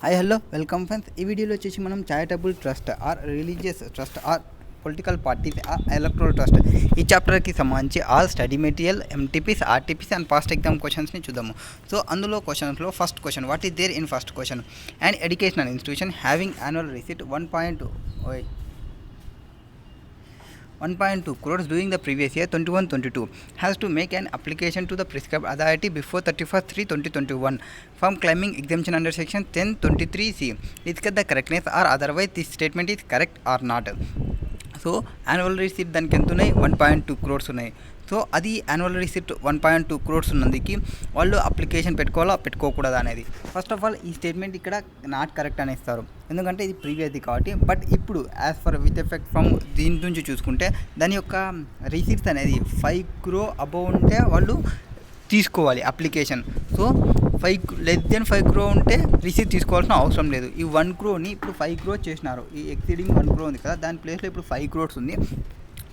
Hi hello welcome friends. ఈ వీడియోలో వచ్చేసి మనం charitable trust or religious trust or political parties or electoral trust ఈ చాప్టర్కి సంబంధించి all study material MTPs RTPs and past exam క్వశ్చన్స్ని చూద్దాము. సో అందులో క్వశ్చన్స్లో first question, what is there in first question? And educational institution having annual receipt 1.2 crores during the previous year 21-22 has to make an application to the prescribed authority before 31st-3/2021 from claiming exemption under section 1023C. Discuss the correctness or otherwise this statement is correct or not. So annual receipt దానికి ఎంత ఉన్నాయి? 1.2 crores ఉన్నాయి. So అది annual receipt 1.2 crores ఉన్నందుకు వాళ్ళు application పెట్టుకోవాలా పెట్టుకోకూడదా అనేది. First of all ఈ స్టేట్మెంట్ ఇక్కడ నాట్ కరెక్ట్ అని ఇస్తారు, ఎందుకంటే ఇది ప్రీవియస్ది కాబట్టి. బట్ ఇప్పుడు as for with effect from దీని నుంచి చూసుకుంటే దాని యొక్క రిసీట్స్ అనేది 5 crore అబౌవ్ ఉంటే వాళ్ళు తీసుకోవాలి అప్లికేషన్. సో 5 crore ఉంటే రిసీట్ తీసుకోవాల్సిన అవసరం లేదు. ఈ 1 crore ఇప్పుడు 5 crore చేసినారు. ఈ ఎక్సీడింగ్ 1 crore ఉంది కదా, దాని ప్లేస్లో ఇప్పుడు 5 crores ఉంది.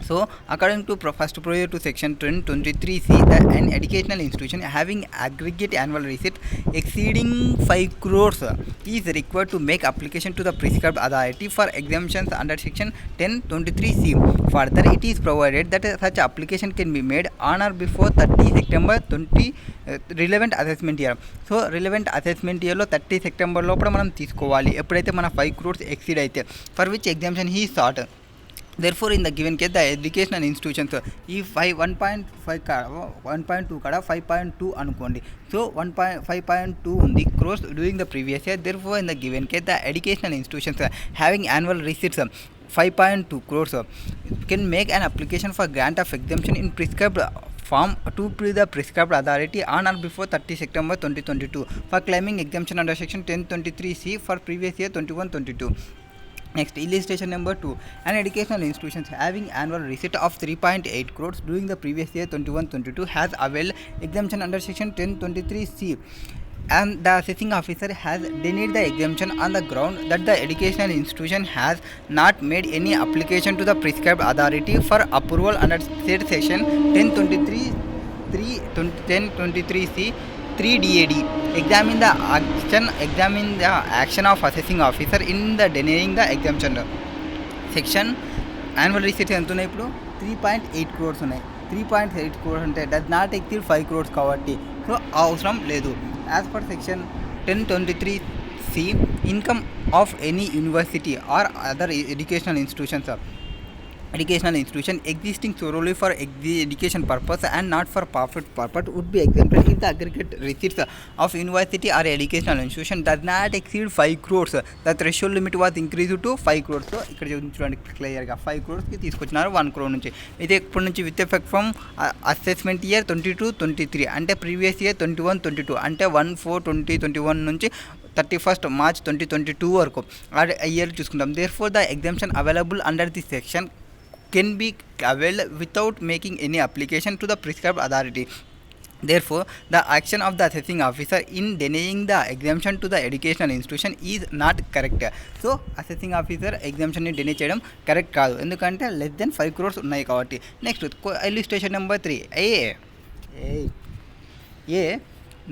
So, according to first provision to section 1023C, an educational institution having aggregate annual receipt exceeding 5 crores is required to make application to the prescribed authority for exemptions under section 1023C. Further, it is provided that such application can be made on or before 30 September 20 relevant assessment year. So, relevant assessment year లో 30 September లోపల మనం తీసుకోవాలి ఎప్పుడైతే మన 5 crores exceed అయితే, for which exemption he sought. Therefore, in the given case, the educational institutions ఈ 1.2 కాడ 5.2 అనుకోండి. సో 5.2 ఉంది crores during the previous year. Therefore, in the given case, the educational institutions having annual receipts 5.2 crores can make an application for grant of exemption in prescribed form to the prescribed authority on or before 30 September 2022 for claiming exemption under section 1023C for previous year 21-22. Next, illustration number 2. An educational institution having annual receipt of 3.8 crores during the previous year 21-22 has availed exemption under section 1023C, and the assessing officer has denied the exemption on the ground that the educational institution has not made any application to the prescribed authority for approval under said section 1023C 3DAD. Examine the action of assessing officer in the denying the exemption. Section annual receipt ఎంత ఉన్నాయి? ఇప్పుడు 3.8 crores ఉన్నాయి. 3.8 crores అంటే does not exceed 5 crores కాబట్టి so అవసరం లేదు. As per section 1023C, income of any university or other educational institution existing solely for education purpose and not for profit purpose would be exempted if the aggregate receipts of university or educational institution does not exceed 5 crores. The threshold limit was increased to 5 crores. So ఇక్కడ చూడండి క్లియర్గా 5 crores తీసుకొచ్చినారు 1 crore నుంచి. ఇది ఇప్పటి నుంచి with effect from assessment year 22-23 అంటే previous year 21-22 అంటే 1/4/2021 నుంచి 31st March 2022 వరకు ఆ ఇయర్ చూసుకుంటాం. Therefore, the exemption available under this section can be availed without making any application to the prescribed authority. Therefore, the action of the assessing officer in denying the exemption to the educational institution is not correct. So, assessing officer exemption ని deny చేయడం correct కాదు, ఎందుకంటే less than 5 crores ఉన్నాయి కాబట్టి. Next illustration number 3. A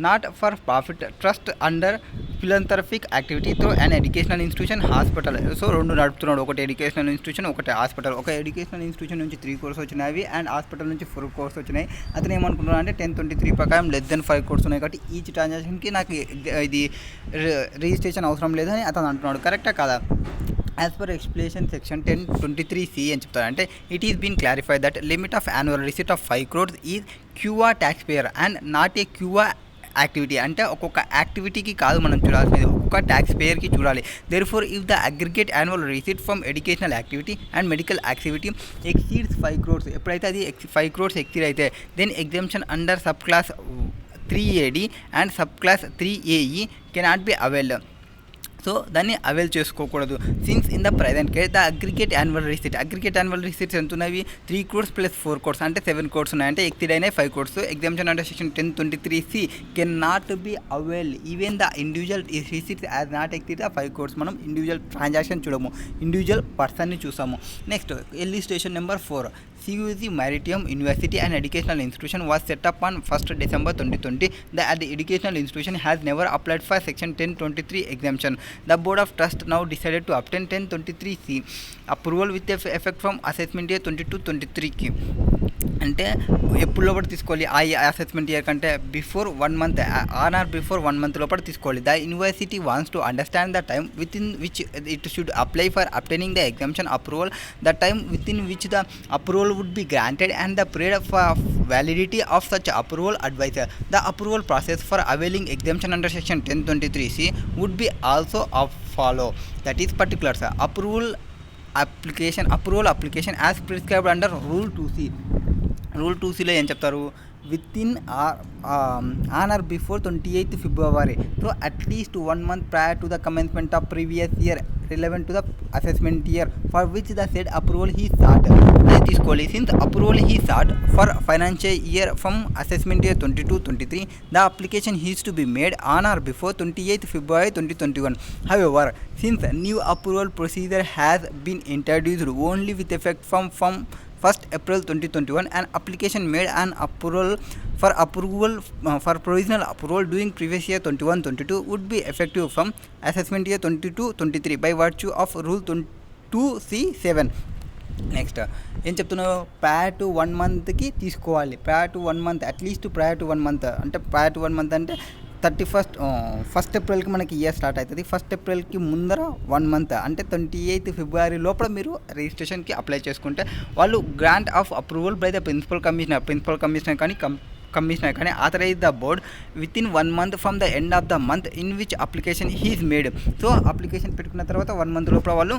not for profit trust under philanthropic activity through an educational institution hospital. So రెండు నడుపుతున్నాడు, ఒకటి educational institution ఒకటి హాస్పిటల్. ఒక ఎడ్యుకేషనల్ ఇన్స్టిట్యూషన్ నుంచి 3 crores వచ్చినాయి అండ్ హాస్పిటల్ నుంచి 4 crores వచ్చినాయి. అతను ఏమనుకుంటున్నాడు అంటే 1023 ప్రకారం లెస్ దెన్ 5 crores ఉన్నాయి కాబట్టి ఈచ్ ట్రాన్సాక్షన్కి నాకు ఇది రిజిస్ట్రేషన్ అవసరం లేదని అతను అంటున్నాడు. కరెక్టా కాదా? As per explanation section 1023C అని చెప్తారు అంటే it is been clarified that limit of annual receipt of 5 crores is qua tax payer and not a qua activity. అంటే ఒక్కొక్క యాక్టివిటీకి కాదు మనం చూడాల్సింది, ఒక్కొక్క ట్యాక్స్ పేయర్కి చూడాలి. Therefore if the aggregate annual receipt from educational activity and medical activity exceeds 5 crores, ఎప్పుడైతే అది 5 crores ఎక్సీడ్ అయితే then exemption under sub clause 3AD and sub clause 3AE cannot be availed. So దాన్ని avail చేసుకోకూడదు. Since in the present case the aggregate annual receipts ఎంత ఉన్నవి 3 crores plus 4 crores అంటే 7 crores ఉన్నాయి. అంటే ఎక్సీడ్ అయినాయి 5 crores. Exemption under section 1023C can not be avail even the individual receipts as not exceed the 5 crores. మనం individual transaction చూడము, individual పర్సన్ని చూసాము. Next illustration number 4. CUC Maritime University and Educational Institution was set up on 1st December 2020. The educational institution has never applied for Section 1023 exemption. The Board of Trust now decided to obtain 1023C approval with effect from assessment year 22-23కి. అంటే ఎప్పుడు లోపల తీసుకోవాలి? ఆ assessment year కంటే before 1 month on or before 1 month లోపల తీసుకోవాలి. The university wants to understand the time with in which it should apply for obtaining the exemption approval, the time with in which the approval would be granted and the period of validity of such approval advisor. The approval process for availing exemption under section 1023C would be also follow. That is particulars. Approval application as prescribed under Rule 2C. Rule 2Cలో ఏం చెప్తారు? With in on or before 28th February. So at least 1 month prior to the commencement of previous year relevant to the assessment year for which the said approval he sought. అది తీసుకోవాలి. Since approval he sought for financial year from assessment year 22-23, the application is to be made on or before 28th February 2021. However, since new approval procedure has been introduced only with effect from 1st April 2021, an application made an approval for provisional approval during previous year 21-22 would be effective from assessment year 22-23 by virtue of Rule 2C7. Next ఏం చెప్తున్నావు? Prior to 1 monthకి తీసుకోవాలి. Prior to 1 month, at least prior to 1 month. అంటే prior to 1 month అంటే 1st Aprilకి మనకి year start అవుతుంది. 1st Aprilకి ముందర 1 month అంటే 28th February లోపల మీరు రిజిస్ట్రేషన్కి అప్లై చేసుకుంటే వాళ్ళు grant of approval by the principal commissioner కానీ authorise the board within 1 month from the end of the month in which application is made. So application పెట్టుకున్న తర్వాత 1 month లోపల వాళ్ళు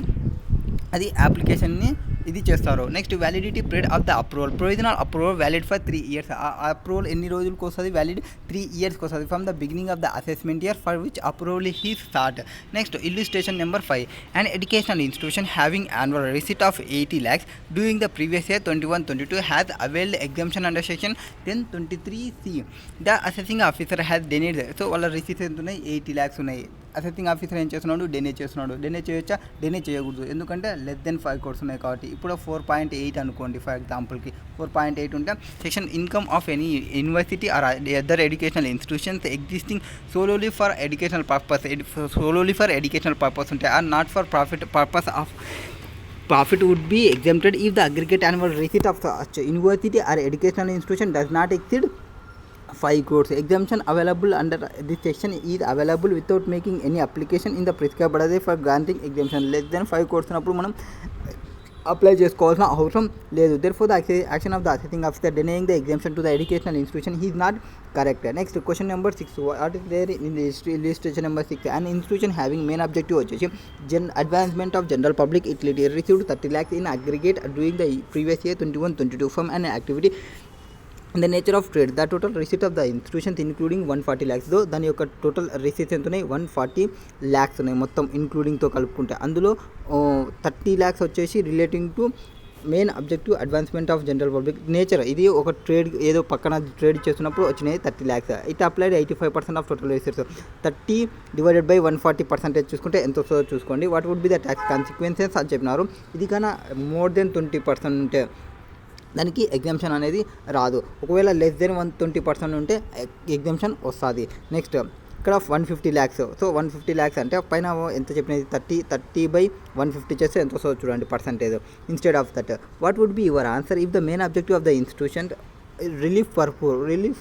అది అప్లికేషన్ని ఇది చేస్తారు. Next validity period of the approval. Provisional approval valid for 3 years. ఆ approval ఎన్ని రోజులకు వస్తుంది? వ్యాలిడ్ 3 yearsకి వస్తుంది from the beginning of the assessment year for which approval he start. Next illustration number 5. An educational institution having annual receipt of 80 lakhs during the previous year 21-22 has availed exemption under section 1023C. The assessing officer has denied. So వాళ్ళ receipts ఎంత ఉన్నాయి? 80 lakhs ఉన్నాయి. Assessing officer ఏం చేస్తున్నాడు? డెనే చేస్తున్నాడు. డెనే చేయొచ్చా? డెనే చేయకూడదు. ఎందుకంటే లెస్ దెన్ 5 crores ఉన్నాయి కాబట్టి. ఇప్పుడు 4.8 అనుకోండి ఫర్ ఎగ్జాంపుల్కి. 4.8 ఉంటే section income of any university or other educational institutions existing solely for educational purpose ఉంటాయి. Or not for purpose of profit would be exempted if the aggregate annual receipt of such university or educational institution does not exceed 5 crores. Exemption available under this section is available without making any application in the prescribed day for granting exemption. Less than 5 crores ఉన్నప్పుడు మనం apply చేసుకోవాల్సిన అవసరం లేదు. Therefore, the action of the assessing officer denying the exemption to the educational institution is not correct. Next, question number 6. What is there in the illustration number 6? An institution having main objective వచ్చేసి advancement of general public utility received 30 lakhs in aggregate during the previous year 21-22 from an activity in the nature of trade. The total receipt of the institutions including 140 lakhs. దో దాని యొక్క total receipts ఎంత ఉన్నాయి? 140 lakhs ఉన్నాయి మొత్తం ఇంక్లూడింగ్తో కలుపుకుంటే. అందులో 30 lakhs వచ్చేసి relating to main objective advancement of general public nature. ఇది ఒక ట్రేడ్ ఏదో పక్కన ట్రేడ్ చేస్తున్నప్పుడు వచ్చినాయి 30 lakhs. It applied 85% of total receipts. 30 divided by 140% చూసుకుంటే ఎంత వస్తుందో చూసుకోండి. What would be the tax consequences అని చెప్పినారు. ఇది కన్నా మోర్ దెన్ 20% ఉంటే దానికి ఎగ్జామ్షన్ అనేది రాదు. ఒకవేళ లెస్ దెన్ 120% ఉంటే ఎగ్జామ్షన్ వస్తుంది. నెక్స్ట్ ఇక్కడ 150 lakhs. సో 150 lakhs అంటే పైన ఎంత చెప్పినది 30 by 150 చేస్తే ఎంత వస్తుందో చూడండి percentage instead of that. What would be your answer if the main objective of the institution relief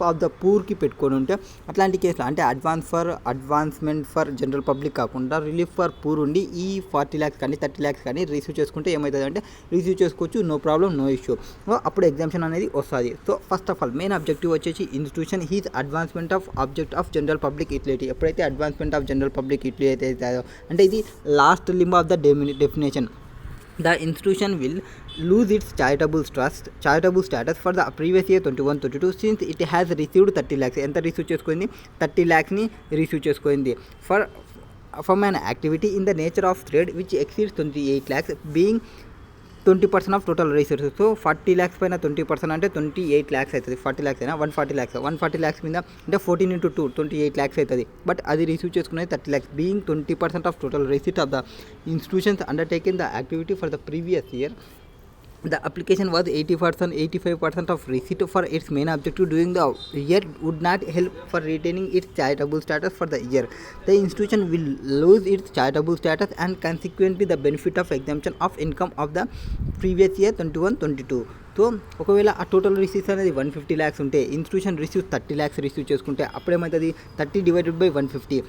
of the పూర్కి పెట్టుకొని ఉంటే అట్లాంటి కేసులో అంటే అడ్వాన్స్మెంట్ ఫర్ జనరల్ పబ్లిక్ కాకుండా రిలీఫ్ ఫర్ పూర్ ఉండి ఈ 40 lakhs కానీ 30 lakhs కానీ రిసీవ్ చేసుకుంటే ఏమవుతుంది అంటే రిసీవ్ చేసుకోవచ్చు, నో ప్రాబ్లం, నో ఇష్యూ. అప్పుడు ఎగ్జామ్షన్ అనేది వస్తుంది. So first of all main objective వచ్చేసి institution is advancement of object of general public utility. ఎప్పుడైతే advancement of general public utility అవుతుందో అంటే ఇది last limb of the definition. The institution will lose its charitable status for the previous year 21-22 since it has received 30 lakhs. ఎంత receive చేసుకుంది? 30 lakhsని receive చేసుకుంది. For from an activity in the nature of trade which exceeds 28 lakhs being 20% of total resources. So 40 lakhs పైన 20% అంటే 28 lakhs అవుతుంది. 40 lakhs అయినా 140 lakhs మీద అంటే 14 into 2 28 lakhs అవుతుంది. బట్ అది రిసీవ్ చేసుకునేది 30 lakhs being 20% of total receipt of the institutions undertaken the activity for the previous year. The application was 85% of receipt for its main objective during the year would not help for retaining its charitable status for the year. The institution will lose its charitable status and consequently the benefit of exemption of income of the previous year 21-22. So ఒకవేళ ఆ total receives అనేది 150 lakhs ఉంటే institution receive 30 lakhs receive చేసుకుంటే అప్పుడేమవుతుంది 30 divided by 150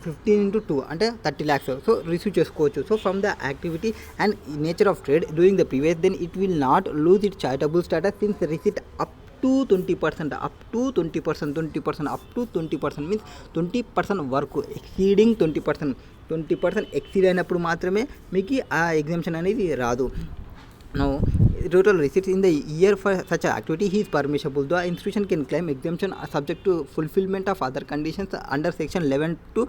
15 into 2 అంటే 30 lakhs so receive చేసుకోవచ్చు. So from the activity and nature of trade during the previous then it will not lose it charitable status since receipt up to 20% means 20% వరకు exceeding 20% exceed అయినప్పుడు మాత్రమే మీకు ఆ exemption అనేది రాదు. Now, total receipts in the year for such an activity is permissible. The institution can claim exemption subject to fulfillment of other conditions under section 11 to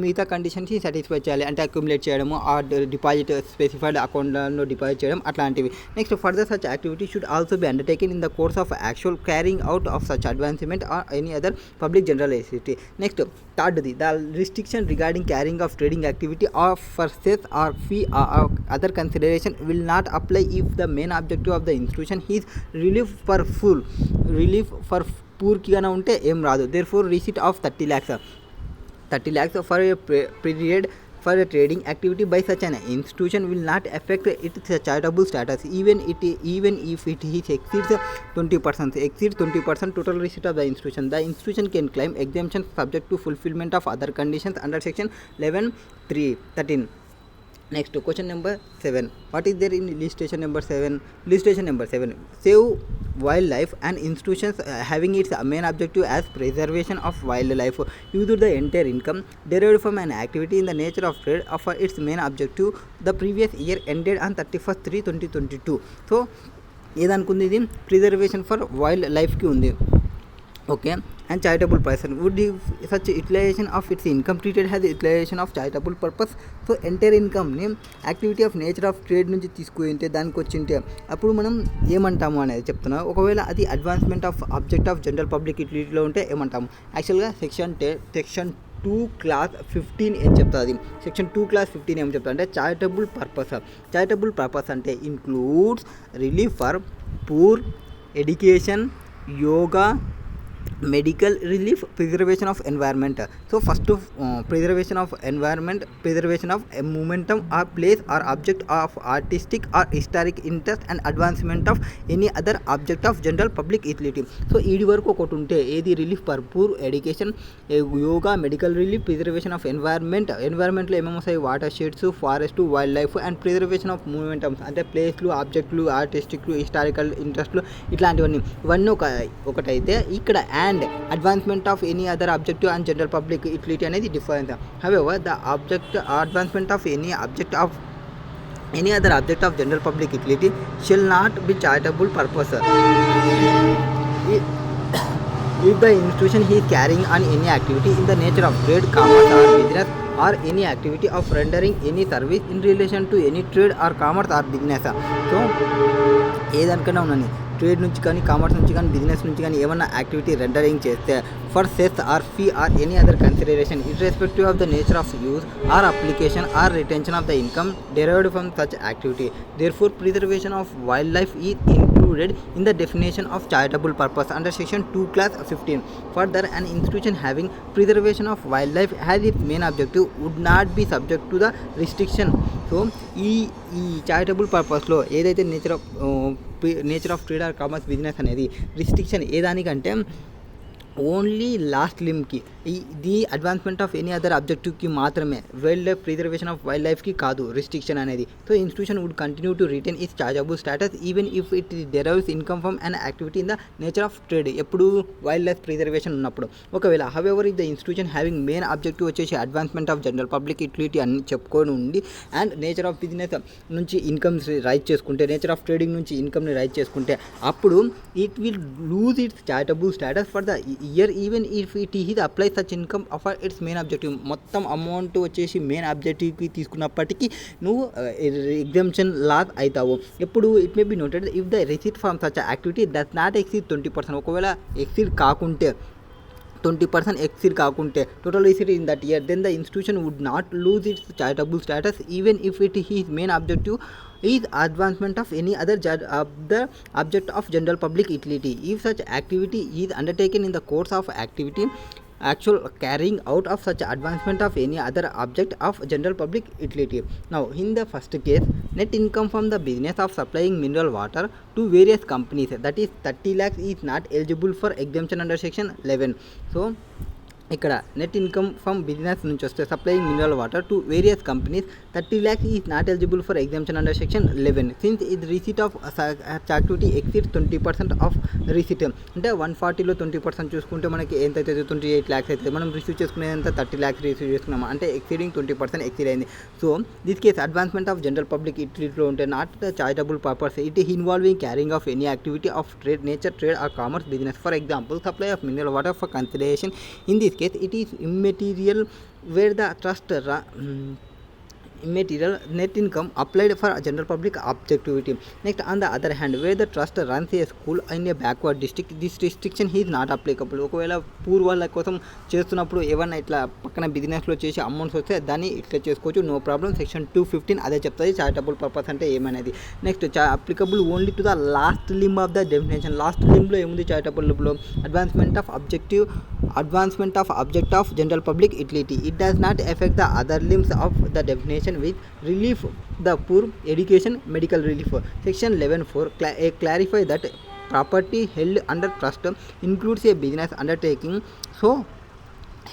మిగతా conditions satisfy చేయాలి అంటే accumulate చేయడము ఆ డిపాజిట్ స్పెసిఫైడ్ అకౌంట్లో deposit చేయడం అట్లాంటివి. Next further such activity should also be undertaken in the course of actual carrying out of such advancement or any other public general activity. Next థర్డ్ది the restriction regarding carrying of trading activity or for cess or fee or other consideration will not apply if the main objective of the institution is relief for poor కి గాన ఉంటే ఏం రాదు. therefore receipt of 30 lakhs for a period for a trading activity by such an institution will not affect its charitable status even if it exceeds 20% total receipt of the institution. The institution can claim exemption subject to fulfillment of other conditions under section 11(3)(13). Next question number 7. What is there in list station number 7? List station number 7. Save wildlife and institutions having its main objective as preservation of wildlife use the entire income derived from an activity in the nature of trade of its main objective the previous year ended on 31st/3/2022. So ఏదనుకుంది ఇది preservation for wild లైఫ్కి ఉంది. Okay and charitable person would if such utilization of its income treated as utilization of charitable purpose. So entire ఇన్కమ్ని activity of nature of trade నుంచి తీసుకుంటే దానికి వచ్చింటే అప్పుడు మనం ఏమంటాము అనేది చెప్తున్నాం. ఒకవేళ అది advancement of object of general public యూటిలిటీలో ఉంటే ఏమంటాము. యాక్చువల్గా సెక్షన్ 2 class 15 ఏం చెప్తుంది. సెక్షన్ 2 class 15 ఏం చెప్తా అంటే చారిటబుల్ పర్పస్ అంటే includes relief for poor, education, yoga, medical relief, preservation of environment. So first of preservation of environment, preservation of a momentum or place or object of artistic or historic interest and advancement of any other object of general public utility. So ఈడి వరకు ఒకటి ఉంటే ఏది relief for poor, education, yoga, medical relief, preservation of ఎన్వైర్మెంట్లో ఏమేమి వస్తాయి watersheds, forest, wild life and preservation of monuments అంటే ప్లేస్లు, ఆబ్జెక్టులు, ఆర్టిస్టిక్లు, హిస్టారికల్ ఇంట్రెస్ట్లు ఇట్లాంటివన్నీ ఇవన్నీ ఒకటైతే ఇక్కడ and advancement of any other objective and general public utility అనేది different. However, the advancement of any other object of general public utility shall not be charitable purpose. If the institution is carrying on any activity in the nature of trade, commerce or business or any activity of rendering any service in relation to any trade or commerce or business. So ఏదనుకన్నా ఉన్నాను trade నుంచి కానీ commerce నుంచి కానీ business నుంచి కానీ ఏమన్నా activity rendering చేస్తే for cess or fee or any other consideration irrespective of the nature of use or application or retention of the income derived from such activity. Therefore, preservation of wildlife is included in the definition of charitable purpose under section 2 class 15. Further, an institution having preservation of wildlife as its main objective would not be subject to the restriction. So ఈ charitable పర్పస్లో ఏదైతే nature of trade or commerce business అనేది restriction ఏదానికంటే only last లిమ్కి the advancement of any other ఆబ్జెక్టివ్కి మాత్రమే, wild life preservation of wild లైఫ్కి కాదు రిస్ట్రిక్షన్ అనేది. So institution would continue to retain its chargeable status even if it derives income from an activity in the nature of trade ఎప్పుడు wild life preservation ఉన్నప్పుడు. ఒకవేళ however if the institution having main objective వచ్చేసి advancement of general public utility అని చెప్పుకొని ఉండి and nature of business నుంచి incomes rise చేసుకుంటే, nature of trading నుంచి ఇన్కమ్ని రైజ్ చేసుకుంటే అప్పుడు it will lose it's charitable status for the year even if it is applies such income for its main objective. మొత్తం amount వచ్చేసి main ఆబ్జెక్టివ్కి తీసుకున్నప్పటికీ నువ్వు exemption loss అవుతావు. ఎప్పుడు it may be noted if the receipt from such activity does not exceed 20%. ఒకవేళ exceed కాకుంటే 20% exceed కాకుంటే total receipt in that year, then the institution would not lose its charitable status even if it is main objective is advancement of any other of the object of general public utility. If such activity is undertaken in the course of activity actual carrying out of such advancement of any other object of general public utility. Now in the first case, net income from the business of supplying mineral water to various companies, that is 30 lakhs, is not eligible for exemption under section 11. So ఇక్కడ net income from business నుంచి వస్తే supplying mineral water to various companies 30 lakhs is not eligible for exemption under section 11 since ఇది receipt of activity exceed 20% of receipt. అంటే 140లో 20% చూసుకుంటే మనకి ఎంత అవుతుంది, 28 lakhs అవుతుంది. మనం రిసీవ్ చేసుకునేదంతా 30 lakhs రిసీవ్ చేసుకున్నాము అంటే ఎక్సీడింగ్ 20% ఎక్సీడ్ అయింది. So this case advancement of general public యూటిలిటీలో ఉంటే not the charitable purpose, it involving carrying of any activity of trade nature, trade or commerce business. For example supply of mineral water for consideration. In this case it is immaterial where the trust immaterial net income applied for general public objectivity. Next, on the other hand, where the trust runs a school in a backward district, this restriction is not applicable. ఒకవేళ poor వాళ్ళ కోసం చేస్తున్నప్పుడు ఏమన్నా ఇట్లా పక్కన బిజినెస్లో చేసి amounts వస్తే దాన్ని ఇట్లా చేసుకోవచ్చు, నో ప్రాబ్లం. సెక్షన్ 215 అదే చెప్తుంది చారిటబుల్ పర్పస్ అంటే ఏమనేది. Next applicable only to the last limb of the definition. Last లింబ్లో ఏముంది చారిటబుల్లో? Advancement of object of general public utility. It does not affect the other limbs of the definition with relief the poor, education, medical relief. Section 11(4) clarify that property held under trust includes a business undertaking so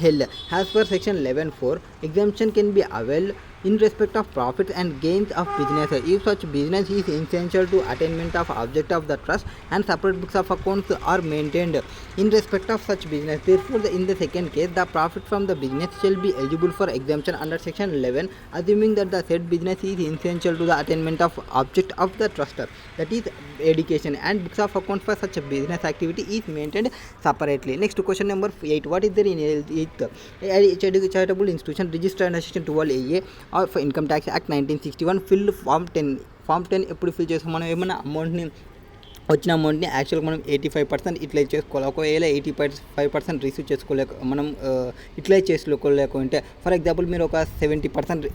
held. As per section 11(4), exemption can be availed in respect of profits and gains of business if such business is essential to attainment of object of the trust and separate books of accounts are maintained in respect of such business. Therefore, in the second case, the profit from the business shall be eligible for exemption under section 11, assuming that the said business is essential to the attainment of object of the trust, that is education, and books of accounts for such business activity is maintained separately. Next, question number 8. What is there in 8th charitable institution registered under section 12A of Income Tax Act 1961 fill form 10. Form 10 ఎప్పుడు fill చేస్తాం? మనం ఏమన్నా అమౌంట్ని వచ్చిన అమౌంట్ని యాక్చువల్గా మనం 85% utilise చేసుకోవాలి. ఒకవేళ 85% రిసీవ్ చేసుకోలేక మనం యూటిలైజ్ చేసుకోలేకుంటే, ఫర్ ఎగ్జాంపుల్ మీరు ఒక 70%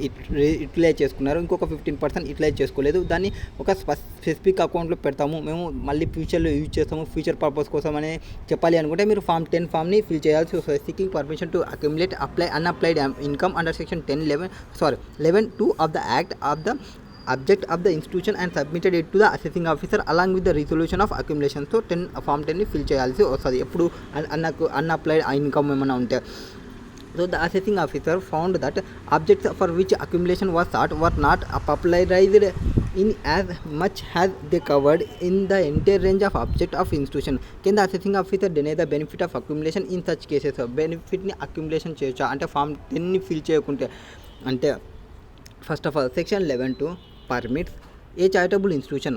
యూటిలైజ్ చేసుకున్నారు, ఇంకొక 15% యూటిలైజ్ చేసుకోలేదు, దాన్ని ఒక స్పెసిఫిక్ అకౌంట్లో పెడతాము, మేము మళ్ళీ ఫ్యూచర్లో యూజ్ చేస్తాము, ఫ్యూచర్ పర్పస్ కోసం అని చెప్పాలి అనుకుంటే మీరు ఫామ్ 10 ఫామ్ని ఫిల్ చేయాల్సి వస్తుంది. Seeking permission to accumulate unapplied income under section 11(2) of the act of the object of the institution and submitted it to the assessing officer along with the resolution of accumulation. So form 10ని fill చేయాల్సి వస్తుంది ఎప్పుడు అన్అప్లైడ్ income ఏమైనా ఉంటే. So the assessing officer found that objects for which accumulation was sought were not popularized in as much as they covered in the entire range of object of institution. Can the assessing officer deny the benefit of accumulation in such cases? బెనిఫిట్ని accumulation చేయొచ్చా అంటే form 10ని fill చేయకుంటే? అంటే first of all section 11(2) permits a charitable institution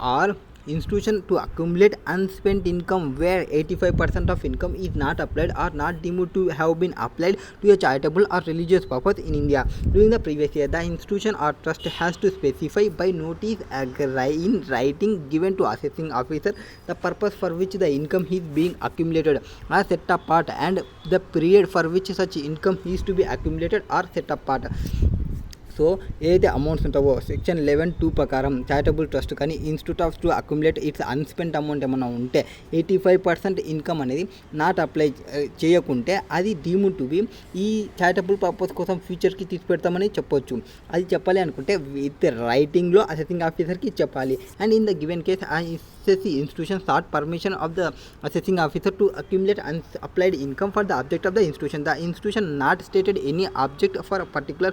or institution to accumulate unspent income where 85% of income is not applied or not deemed to have been applied to a charitable or religious purpose in India during the previous year. The institution or trust has to specify by notice in writing given to assessing officer the purpose for which the income is being accumulated or set apart and the period for which such income is to be accumulated or set apart. So ఏదైతే amounts ఉంటావో section 11(2) ప్రకారం charitable trust కానీ institute off to accumulate it's unspent amount ఏమైనా ఉంటే 85% income అనేది not apply చేయకుంటే అది deemed to be ఈ చారిటబుల్ పర్పస్ కోసం ఫ్యూచర్కి తీసి పెడతామని చెప్పొచ్చు. అది చెప్పాలి అనుకుంటే విత్ రైటింగ్లో అసెసింగ్ ఆఫీసర్కి చెప్పాలి. And in the given case assessee institution sought permission of the assessing officer to accumulate unapplied income for the object of the institution. The institution not stated any object for a particular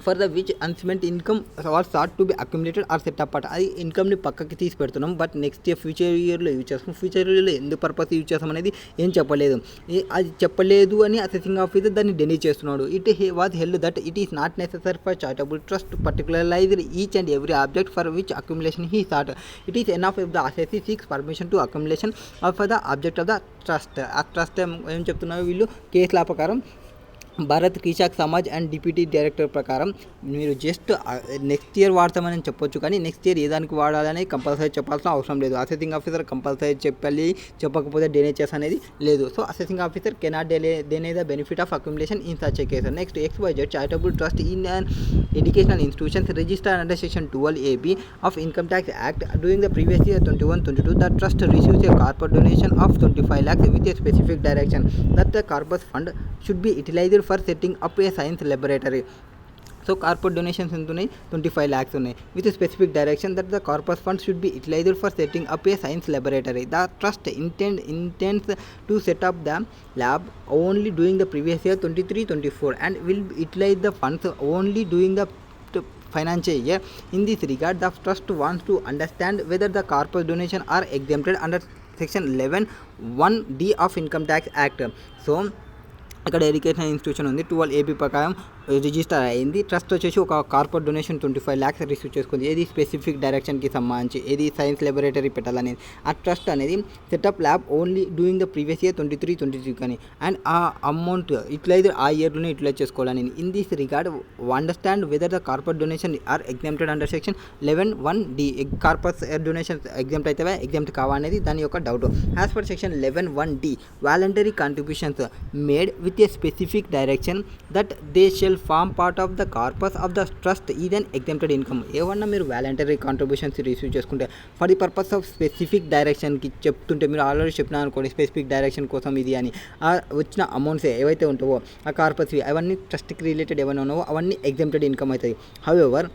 for the which unspent income was start to be accumulated or set apart. అది ఇన్కమ్ని పక్కకి తీసి పెడుతున్నాం, but next year future ఇయర్లో use చేస్తాం. Future ఇయర్లో ఎందుకు purpose use చేస్తాం అనేది ఏం చెప్పలేదు. అది చెప్పలేదు అని అసెసింగ్ ఆఫీసర్ దాన్ని డెనీ చేస్తున్నాడు. It was held that it is not necessary for charitable trust particularise each and every object for which accumulation he start. It is enough if the assessee seeks permission to accumulation of the object of the trust. ఆ trust ఏం చెప్తున్నారు వీళ్ళు కేసుల ప్రకారం Bharat Krishak Samaj and deputy director ప్రకారం మీరు just next year వాడతామని చెప్పొచ్చు, కానీ నెక్స్ట్ ఇయర్ ఏ దానికి వాడాలని కంపల్సరీ చెప్పాల్సిన అవసరం లేదు. అసెసింగ్ ఆఫీసర్ కంపల్సరీ చెప్పాలి, చెప్పకపోతే డెనే చేస్ అనేది లేదు. So assessing officer cannot deny the benefit of accumulation in such a case. Next XYZ charitable trust in an educational institutions registered under section 12AB of income tax act during the previous year 21-22 the trust receives a corporate donation of 25 lakhs with a specific direction that the corpus fund should be utilized for setting up a science laboratory. So corporate donations ఎంత ఉన్నాయి, 25 lakhs ఉన్నాయి, with specific direction that the corpus fund should be utilised for setting up a science laboratory. The trust intends to set up the lab only doing the previous year 23-24 and will utilize the funds only during the financial year. In this regard, the trust wants to understand whether the corpus donation are exempted under section 11(1)(d) of Income Tax Act. So ఇక్కడ educational institution ఉంది, 12AB ప్రకారం register అయింది. Trust వచ్చేసి ఒక corporate donation 25 lakhs receive చేసుకుంది. ఏది specific డైరెక్షన్కి సంబంధించి, ఏది సైన్స్ laboratory పెట్టాలనేది. ఆ ట్రస్ట్ అనేది setup lab only doing the previous year 23-23 కానీ అండ్ ఆ అమౌంట్ యూటిలైజ్ ఆ ఇయర్లోనే యూటిలైజ్ చేసుకోవాలని. In this regard understand whether the corporate donation are exempted under section 11(1)(d). Corpus donation exempt అయితే ఎగ్జామ్ట్ కావా అనేది దాని యొక్క డౌట్. As per section 11(1)(d) voluntary contributions made with a specific direction that they shall form part of the corpus of the trust is an exempted income. ఏమన్నా మీరు voluntary contributions receive చేసుకుంటే for the purpose of specific డైరెక్షన్కి చెప్తుంటే, మీరు already చెప్పినా అనుకోండి specific direction కోసం ఇది అని, ఆ వచ్చిన అమౌంట్స్ ఏవైతే ఉంటావో ఆ కార్పస్వి అవన్నీ ట్రస్ట్కి రిలేటెడ్ ఏమైనా ఉన్నావో అవన్నీ ఎగ్జెంప్టెడ్ ఇన్కమ్ అవుతాయి. However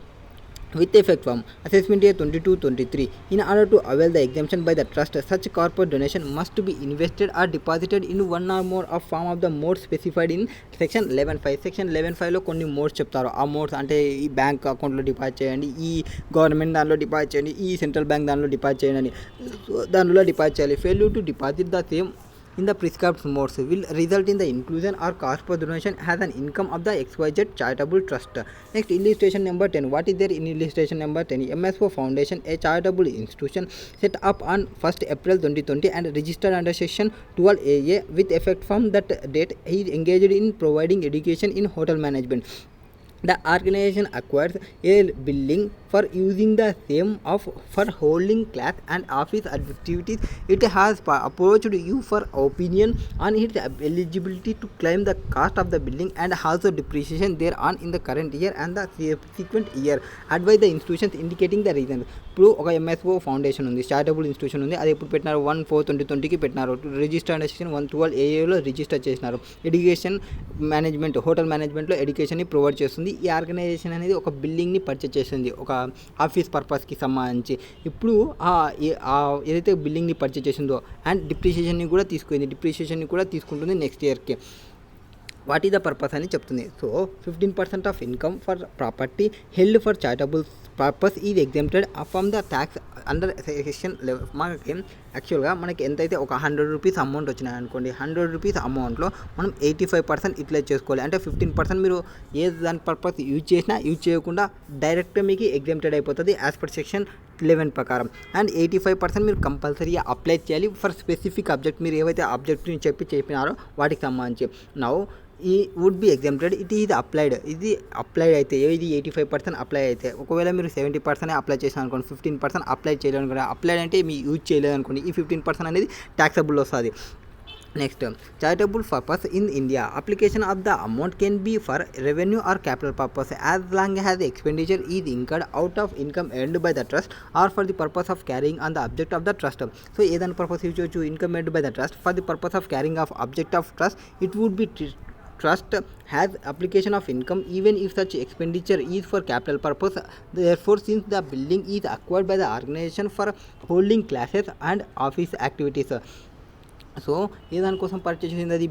with effect from assessment year 22-23, in order to avail the exemption by the trust, such corporate donation must be invested or deposited in one or more of form of the modes specified in section 11(5). Section 11(5)లో కొన్ని modes చెప్తారు. ఆ modes అంటే ఈ bank అకౌంట్లో deposit చేయండి, ఈ government దానిలో deposit చేయండి, ఈ సెంట్రల్ బ్యాంక్ దానిలో డిపాజిట్ చేయండి అని దానిలో డిపాజిట్ చేయాలి. Failure to deposit the same in the prescribed modes will result in the inclusion or corpus donation as an income of the XYZ charitable trust. Next, illustration number 10. What is there in illustration number 10? MSO Foundation, a charitable institution set up on 1st April 2020 and registered under section 12AA with effect from that date. He is engaged in providing education in hotel management. The organization acquires a building for using the same for holding class and office activities. It has approached you for opinion on its eligibility to claim the cost of the building and also depreciation thereon in the current year and the subsequent year. Advise the institutions indicating the reasons. ఇప్పుడు ఒక MSO foundation ఉంది, charitable institution ఉంది. అది ఎప్పుడు పెట్టినారు, 1/4/2020కి పెట్టినారు. Register under section 112AA register చేసినారు. Education management, hotel మేనేజ్మెంట్లో ఎడ్యుకేషన్ని ప్రొవైడ్ చేస్తుంది. ఈ ఆర్గనైజేషన్ అనేది ఒక బిల్డింగ్ని పర్చేస్ చేసింది ఒక ఆఫీస్ పర్పస్కి సంబంధించి. ఇప్పుడు ఏదైతే బిల్డింగ్ని పర్చేస్ చేసిందో అండ్ డిప్రిషియేషన్ని కూడా తీసుకుంది, డిప్రిషియేషన్ని కూడా తీసుకుంటుంది నెక్స్ట్ ఇయర్కి. వాట్ ఈస్ ద పర్పస్ అని చెప్తుంది. So 15% of income for property held for charitable purpose is exempted from the tax under section. మనకి యాక్చువల్గా మనకి ఎంతైతే ఒక 100 రూపీస్ అమౌంట్ వచ్చినాయి అనుకోండి, 100 రూపీస్ అమౌంట్లో మనం 85% యూటిలైజ్ చేసుకోవాలి. అంటే 15% మీరు ఏ దాని పర్పస్ యూజ్ చేసినా యూజ్ చేయకుండా డైరెక్ట్గా మీకు ఎగ్జెంప్టెడ్ అయిపోతుంది యాజ్ పర్ సెక్షన్ 11 ప్రకారం. అండ్ 85% మీరు కంపల్సరీ అప్లై చేయాలి ఫర్ స్పెసిఫిక్ ఆబ్జెక్ట్. మీరు ఏవైతే ఆబ్జెక్ట్ని చెప్పినారో వాటికి సంబంధించి. నౌ ఈ would be exempted, it is applied. ఇది అప్లైడ్ అయితే ఇది 85% అప్లై అయితే, ఒకవేళ మీరు 70% అప్లై చేసిన అనుకోండి, 15% అప్లై చేయలేదు అనుకోండి, అప్లైడ్ అంటే మీ యూజ్ చేయలేదు అనుకోండి, ఈ 15% అనేది ట్యాక్సబుల్ వస్తుంది. Next, charitable purpose in India. Application of the amount can be for revenue or capital purpose as long as the expenditure is incurred out of income earned by the trust or for the purpose of carrying on the object of the trust. So ఏదైనా purpose use చేయొచ్చు, income earned by the trust for the purpose of carrying of object of trust. It would be trust has application of income even if such expenditure is for capital purpose. Therefore, since the building is acquired by the organization for holding classes and office activities, so ఏ దానికోసం purchase చేసింది, అది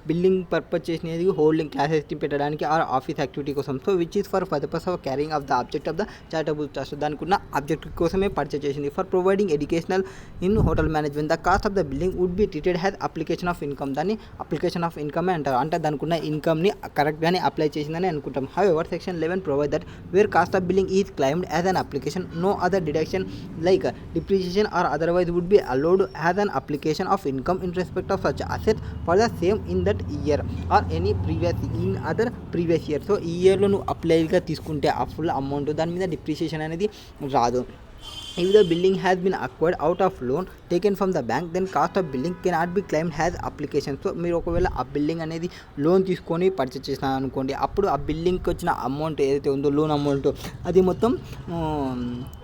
building purpose చేసినది holding classes పెట్టడానికి or office activity కోసం. So which is for purpose of carrying of the object of the charitable trust. దానికి ఉన్న ఆబ్జెక్ట్ కోసమే పర్చేస్ చేసింది. For providing educational in hotel management the cost of the building would be treated has application of income. దాన్ని application of ఇన్కమే అంటారు. అంటే దానికి ఉన్న ఇన్కమ్ని కరెక్ట్గానే అప్లై చేసిందని అనుకుంటాం. However section 11 provide that where cost of building is claimed as an application no other deduction like depreciation or otherwise would be allowed as an application of income in respect of such assets for the same in that year or any previous year. So ఈ ఇయర్లో నువ్వు అప్లైగా తీసుకుంటే ఆ full amount దాని మీద depreciation అనేది రాదు. If the building has been acquired out of loan taken from the bank, then cost of building cannot be claimed as application. So మీరు ఒకవేళ ఆ బిల్డింగ్ అనేది లోన్ తీసుకొని పర్చేస్ చేసిన అనుకోండి, అప్పుడు ఆ బిల్డింగ్కి వచ్చిన అమౌంట్ ఏదైతే ఉందో లోన్ అమౌంట్ అది మొత్తం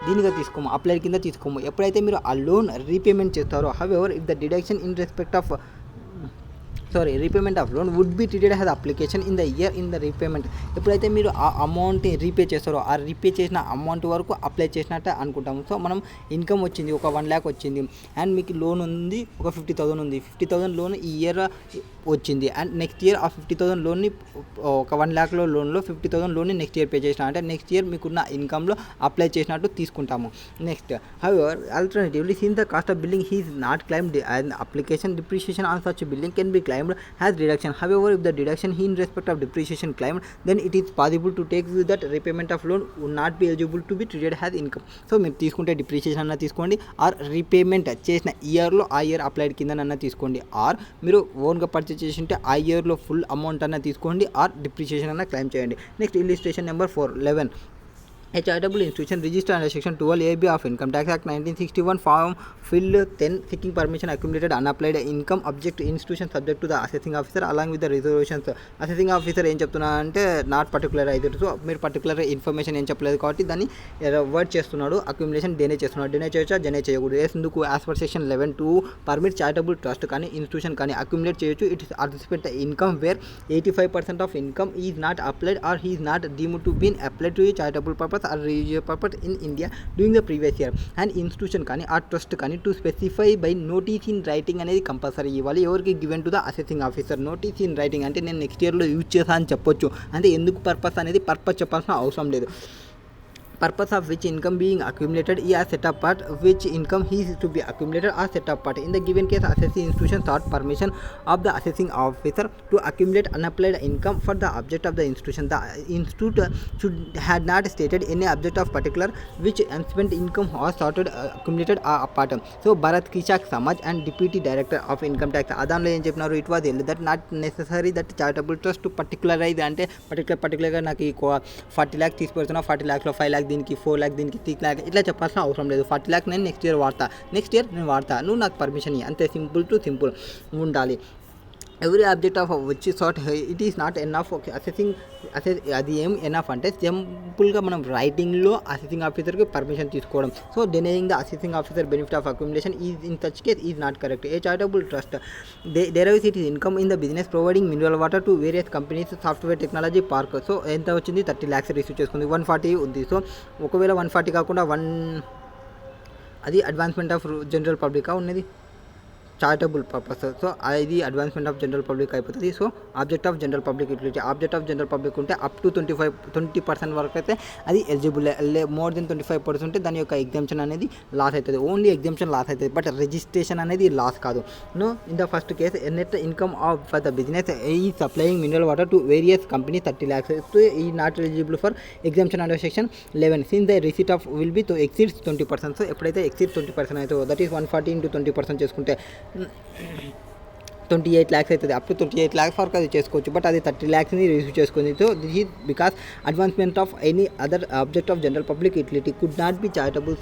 దీనిగా తీసుకోము, అప్లై కింద తీసుకోము ఎప్పుడైతే మీరు ఆ లోన్ రీపేమెంట్ చేస్తారో. However if the deduction in respect of repayment of loan would be treated has application in the year in the repayment. ఎప్పుడైతే మీరు ఆ అమౌంట్ని రీపే చేస్తారో ఆ రీపే చేసిన అమౌంట్ వరకు అప్లై చేసినట్టు అనుకుంటాము. సో మనం ఇన్కమ్ వచ్చింది ఒక 1 lakh వచ్చింది అండ్ మీకు లోన్ ఉంది ఒక 50,000 ఉంది. 50,000 లోన్ ఈ ఇయర్ వచ్చింది అండ్ నెక్స్ట్ ఇయర్ ఆ 50,000 లోన్ని ఒక 1 lakh లోన్లో 50,000 లోన్ని నెక్స్ట్ ఇయర్ పే చేసిన అంటే నెక్స్ట్ ఇయర్ మీకున్న ఇన్కమ్లో అప్లై చేసినట్టు తీసుకుంటాము. Next however alternatively since the cost of building he's not claimed and application depreciation on such building can be claimed has deduction. However, if the deduction in respect of depreciation claimed, then it is possible to take view that repayment of loan would not be eligible to be treated as income. So మీరు తీసుకుంటే depreciation అన్న తీసుకోండి are repayment చేసిన ఇయర్లో ఆ year applied కింద అన్న తీసుకోండి ఆర్ మీరు ఓన్గా పర్చేస్ చేసి ఉంటే ఆ ఇయర్లో ఫుల్ అమౌంట్ అన్న తీసుకోండి ఆర్ డిప్రిసియేషన్ అన్న క్లెయిమ్ చేయండి. Next illustration number 411. A charitable institution registered under Section 12AB of Income Tax Act 1961 form filled 10 seeking permission accumulated unapplied income object institution subject to the assessing officer along with the resolutions. Assessing officer ఏం చెప్తున్నా అంటే not particular అయితే so మీరు particular information ఏం చెప్పలేదు కాబట్టి దాన్ని word చేస్తున్నాడు. అక్యుములేషన్ డెనే చేస్తున్నాడు. డెనే చేయొచ్చా జెనే చేయకూడదు. ఎందుకు as per section 11 to permit charitable trust కానీ ఇన్స్టిట్యూషన్ కానీ అక్యుములేట్ చేయొచ్చు. It is participant income where 85% of income is not applied or he is not deemed to been applied to charitable purpose or religious purpose in India during the previous year. And institution కానీ ఆ trust కానీ to specify by notice in writing అనేది compulsory ఇవ్వాలి. ఎవరికి given to the assessing officer. Notice in writing అంటే నేను next ఇయర్లో use చేసా అని చెప్పొచ్చు. అంటే ఎందుకు పర్పస్ అనేది పర్పస్ చెప్పాల్సిన అవసరం లేదు. Purpose of which income being accumulated is set apart, which income is to be accumulated or set apart. In the given case, assessing institution sought permission of the assessing officer to accumulate unapplied income for the object of the institution. The institute should had not stated any object of particular which unspent income was sought accumulated or apart. So Bharat Kishak Samaj and Deputy Director of Income Tax అదాంలో ఏం చెప్పినారు, it was that not necessary that charitable trust to particularise అంటే పర్టికులర్గా నాకు ఈ 40 lakhs తీసుకొస్తున్నా 40 lakhsలో 5 lakh దీనికి 4 lakh దీనికి 3 lakh ఇట్లా చెప్పాల్సిన అవసరం లేదు. 40 lakh నేను నెక్స్ట్ ఇయర్ వాడతా నువ్వు నాకు పర్మిషన్ ఇవ్వు అంతే. సింపుల్ ఉండాలి. ఎవ్రీ ఆబ్జెక్ట్ ఆఫ్ వచ్చి sort it is not enough. Okay అది ఏం ఎనఫ్ అంటే సింపుల్గా మనం రైటింగ్లో అసెసింగ్ ఆఫీసర్కి పర్మిషన్ తీసుకోవడం. So denying the assessing officer benefit of accumulation is in such case is not correct. A charitable trust derives it is income in the business providing mineral water to various companies software technology park. So ఎంత వచ్చింది 30 lakhs receive చేసుకుంది. 140 ఉంది. So ఒకవేళ 140 కాకుండా అది advancement of general పబ్లికా ఉన్నది charitable purpose. So అది advancement of general public అయిపోతుంది. So object of general public utility object of general public ఉంటే అప్ టు 20% వరకు అయితే అది ఎలిజిబుల్. మోర్ దెన్ 25% ఉంటే దాని యొక్క ఎగ్జామ్షన్ అనేది లాస్ అవుతుంది. ఓన్లీ ఎగ్జామ్షన్ లాస్ అవుతుంది బట్ రిజిస్ట్రేషన్ అనేది లాస్ కాదు. No in the first case net income of for the business ఈ supplying mineral water to various company 30 lakhs. So ఈ not eligible for exemption under section 11 since the receipt of will be తో exceeds 20%. So ఎప్పుడైతే exceed 20% అయితే that is 140 into 20% చేసుకుంటే 28 lakhs అవుతుంది. Up to 28 lakhs వరకు అది చేసుకోవచ్చు బట్ అది 30 lakhsని రిసీవ్ చేసుకుంది. So this is because advancement of any other object of general public utility could not be charitable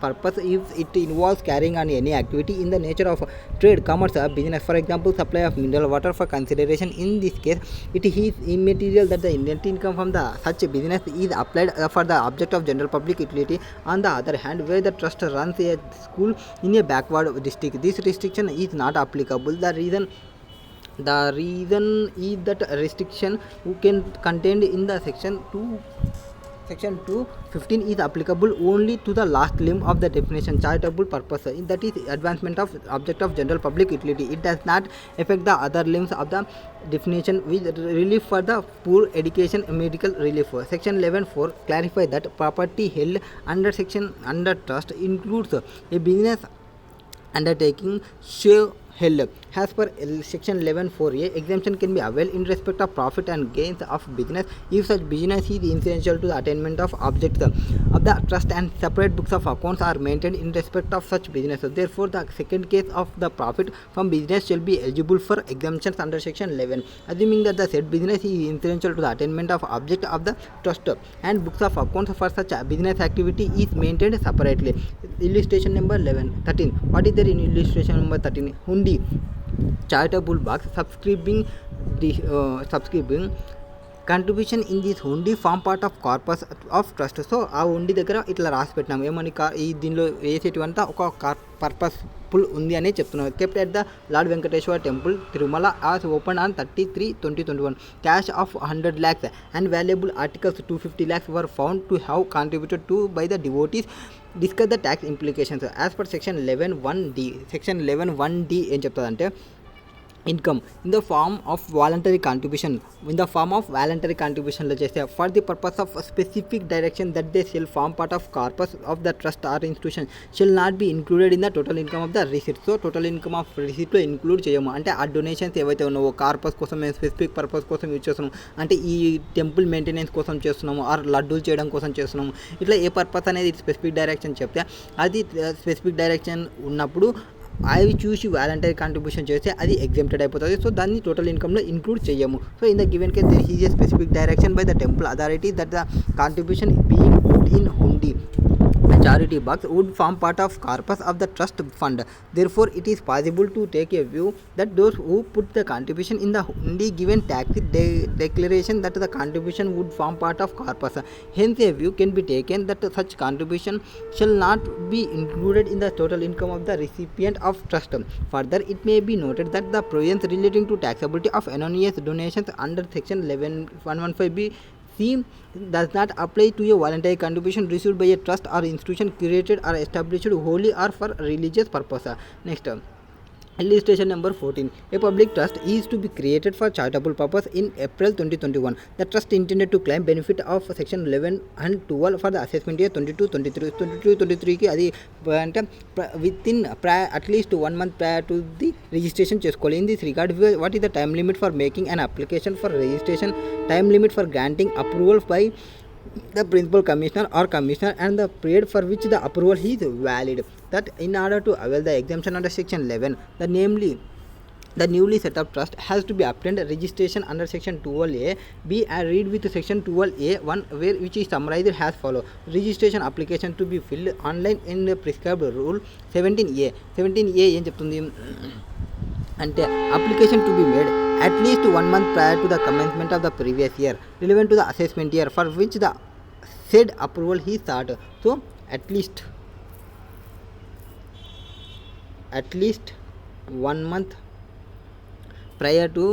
purpose if it involves carrying on any activity in the nature of trade, commerce or business. For example, supply of mineral water for consideration. In this case, it is immaterial that the net income from the such business is applied for the object of general public utility. On the other hand, where the trust runs a school in a backward district, this restriction is not applicable. The reason is that restriction can contained in the section 2 Section 215 is applicable only to the last limb of the definition, charitable purpose, that is advancement of object of general public utility. It does not affect the other limbs of the definition with relief for the poor, education, medical relief. Section 11.4 clarify that property held under trust includes a business undertaking held as per section 11.4a. exemption can be availed in respect of profit and gains of business if such business is essential to the attainment of objects of the trust, and separate books of accounts are maintained in respect of such business. Therefore, the second case of the profit from business shall be eligible for exemptions under section 11, assuming that the said business is essential to the attainment of object of the trust, and books of accounts for such a business activity is maintained separately. Illustration number 13. What is there in illustration number 13? Hundi, charitable box, subscribing contribution in this hundi form part of corpus of trust. So ఆ hundi దగ్గర ఇట్లా రాసి పెట్టినాము ఏమని, ఈ దీనిలో వేసేటివంతా ఒక purposeful ఉంది అని చెప్తున్నారు. kept at the Lord Venkateshwar temple Tirumala as opened on 30/3/2021. cash of 100 lakhs and valuable articles 250 lakhs were found to have contributed to by the devotees. Discuss the tax implications as per section 11.1d. section 11.1d ఏం చెప్తుందంటే, income in the form of voluntary కాంట్రిబ్యూషన్లో చేస్తే for the purpose of specific direction that they shall form part of corpus of the trust or institution shall not be included in the total income of the receipt. So total income of రిసిట్లో include చేయము. అంటే ఆ donations ఏవైతే ఉన్నావో corpus కోసం మేము specific purpose కోసం use చేస్తున్నాము, అంటే ఈ టెంపుల్ మెయింటెనెన్స్ కోసం చేస్తున్నాము, ఆర్ లడ్డూలు చేయడం కోసం చేస్తున్నాము, ఇట్లా ఏ పర్పస్ అనేది స్పెసిఫిక్ డైరెక్షన్ చెప్తే అది స్పెసిఫిక్ డైరెక్షన్ ఉన్నప్పుడు అవి చూసి వాలంటరీ కాంట్రిబ్యూషన్ చేస్తే అది ఎగ్జెంప్టెడ్ అయిపోతుంది. సో దాన్ని టోటల్ ఇన్కమ్లో ఇంక్లూడ్ చేయము. So in the given case there is a specific direction by the temple authority that the contribution being put in hundi charity box would form part of corpus of the trust fund. Therefore, it is possible to take a view that those who put the contribution in the hundi given tax declaration that the contribution would form part of corpus. Hence, a view can be taken that such contribution shall not be included in the total income of the recipient of trust. Further, it may be noted that the provisions relating to taxability of anonymous donations under section 11.115b does not apply to a voluntary contribution received by a trust or institution created or established wholly or for religious purpose. Next, illustration number 14. A public trust is to be created for charitable purpose in April 2021. The trust intended to claim benefit of section 11 and 12 for the assessment year 22-23 కి అది అంటే within at least 1 month prior to the registration చేసుకోవాలి. In this regard, what is the time limit for making an application for registration, time limit for granting approval by the principal commissioner or commissioner, and the period for which the approval is valid. That in order to avail the exemption under section 11, the newly set up trust has to be obtained registration under section 12a. Be read with section 12a1 which is summarized as follow. Registration application to be filled online in the prescribed rule. 17a ఏం చెప్తుంది అంటే application to be made at least 1 month prior to the commencement of the previous year relevant to the assessment year for which the said approval is sought. So at least 1 month prior to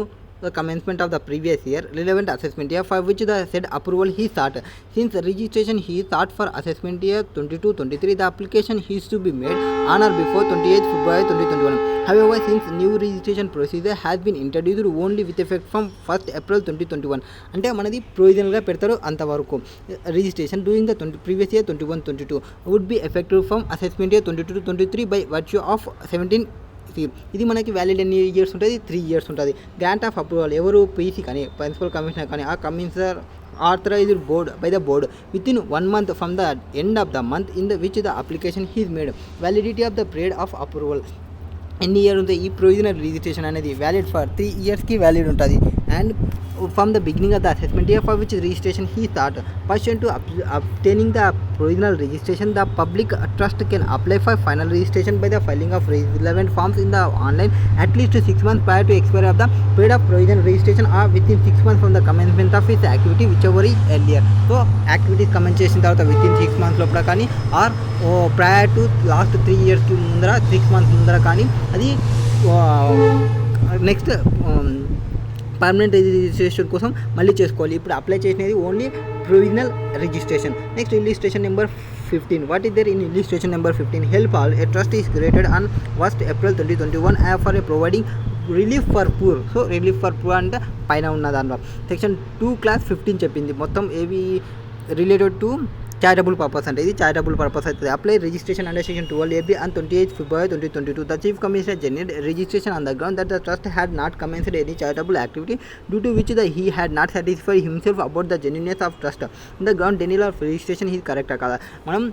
the commencement of the previous year relevant assessment year for which the said approval is sought. Since registration is sought for assessment year 22-23, the application is to be made on or before 28th February 2021. However, since new registration procedure has been introduced only with effect from 1st April 2021, అంటే మనది ప్రొవిజనల్గా పెడతారు అంతవరకు. Registration during the previous year 21-22 would be effective from assessment year 22-23 by virtue of 17. ఇది మనకి valid ఎన్ని years ఉంటుంది? 3 years ఉంటుంది. Grant of approval ఎవరు పీసీ కానీ ప్రిన్సిపల్ కమిషనర్ కానీ ఆ commissioner authorized board by the board within 1 month from the end of the month in the which the application is made. Validity of the period of approval ఎన్ని year ఉంటుంది? ఈ provisional registration అనేది valid for 3 yearsకి valid ఉంటుంది. And from the beginning of the assessment year for which registration he sought. Pursuant to obtaining the provisional registration, the public trust can apply for final registration by the filing of relevant forms in the online at least 6 months prior to expiry of the period of provisional registration or within 6 months from the commencement of its activity whichever is earlier. So activities commence చేసిన తర్వాత within 6 months లోపల కానీ are prior to last 3 yearsకి ముందర 6 months ముందర కానీ అది next permanent registration కోసం మళ్ళీ చేసుకోవాలి. ఇప్పుడు అప్లై చేసినది only provisional registration. Next illustration number 15. What is there in illustration number 15? Help all. A trust is created on 1st April 2021 for providing relief for poor. So relief for poor అంటే పైన ఉన్న దాంట్లో section 2 class 15 చెప్పింది. మొత్తం ఏవి related to charitable purpose అంటే ఇది charitable purpose అవుతుంది. Apply registration under section 12AB on 28th February 2022. The Chief Commissioner generated registration on the ground that the trust had not commenced any charitable activity due to which he had not satisfied himself about the genuineness of trust. In the ground denial of registration is correct కదా. మనం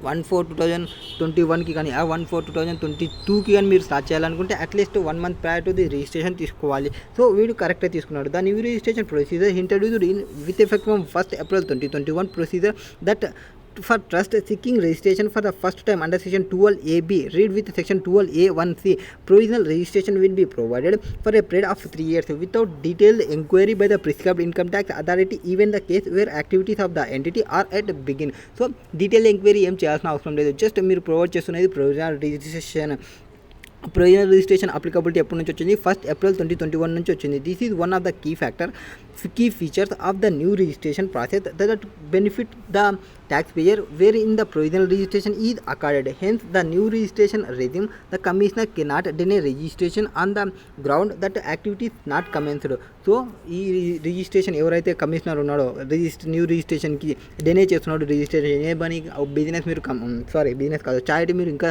1/4/2021కి కానీ 1/4/2022కి కానీ మీరు start చేయాలనుకుంటే at least 1 month prior to the registration తీసుకోవాలి. So వీడు కరెక్ట్గా తీసుకున్నాడు. The new registration procedure introduced in with effect from 1st April 2021 procedure that for trust seeking registration for the first time under section 12AB read with section 12A1C. Provisional registration will be provided for a period of 3 years without detailed inquiry by the prescribed income tax authority even the case where activities of the entity are at begin. So detailed inquiry ఏం చేయాల్సిన అవసరం లేదు. Just మీరు provide చేస్తున్నది provisional registration applicability ఎప్పటి నుంచి వచ్చింది? 1st April 2021 నుంచి వచ్చింది. This is one of the key features of the new registration process that benefit the taxpayer wherein the provisional registration is accorded. Hence the new registration regime, the commissioner cannot deny registration on the ground that activity is not commenced. So ఈ registration ఎవరైతే commissioner ఉన్నాడో new రిజిస్ట్రేషన్కి డినే చేస్తున్నాడు registration ఏ పని business మీరు business కాదు charity మీరు ఇంకా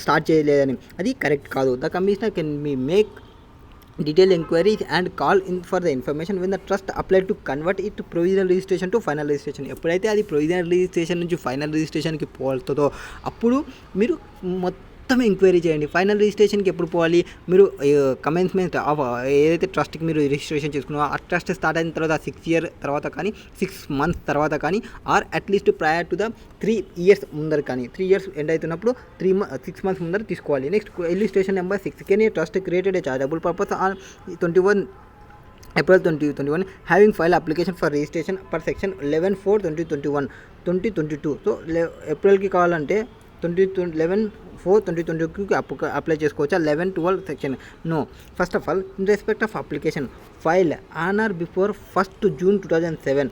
start చేయలేదని అది కరెక్ట్ కాదు. The commissioner can be make detailed inquiries and call in for the information when the trust applied to convert it to provisional registration to final registration. ఎప్పుడైతే అది provisional registration నుంచి final రిజిస్ట్రేషన్కి పోతుందో అప్పుడు మీరు మొత్తం ఎంక్వైరీ చేయండి. Final రిజిస్ట్రేషన్కి ఎప్పుడు పోవాలి? మీరు కమెన్స్మెంట్ ఆఫ్ ఏదైతే ట్రస్ట్కి మీరు రిజిస్ట్రేషన్ చేసుకున్నారో ఆ ట్రస్ట్ స్టార్ట్ అయిన తర్వాత 6 years తర్వాత కానీ 6 months తర్వాత కానీ or at least prior to the 3 years ముందర కానీ 3 years ఎండ్ అవుతున్నప్పుడు 6 months ముందర తీసుకోవాలి. Next illustration number 6. Can A trust created a charitable purpose on 21 April 2021 having filed application for registration per section 11/4/2022. So ఏప్రిల్కి కావాలంటే 11/4/2022కి అప్లై చేసుకోవచ్చా? 11-12 section no. First of all in respect of application file on or before 1st June 2007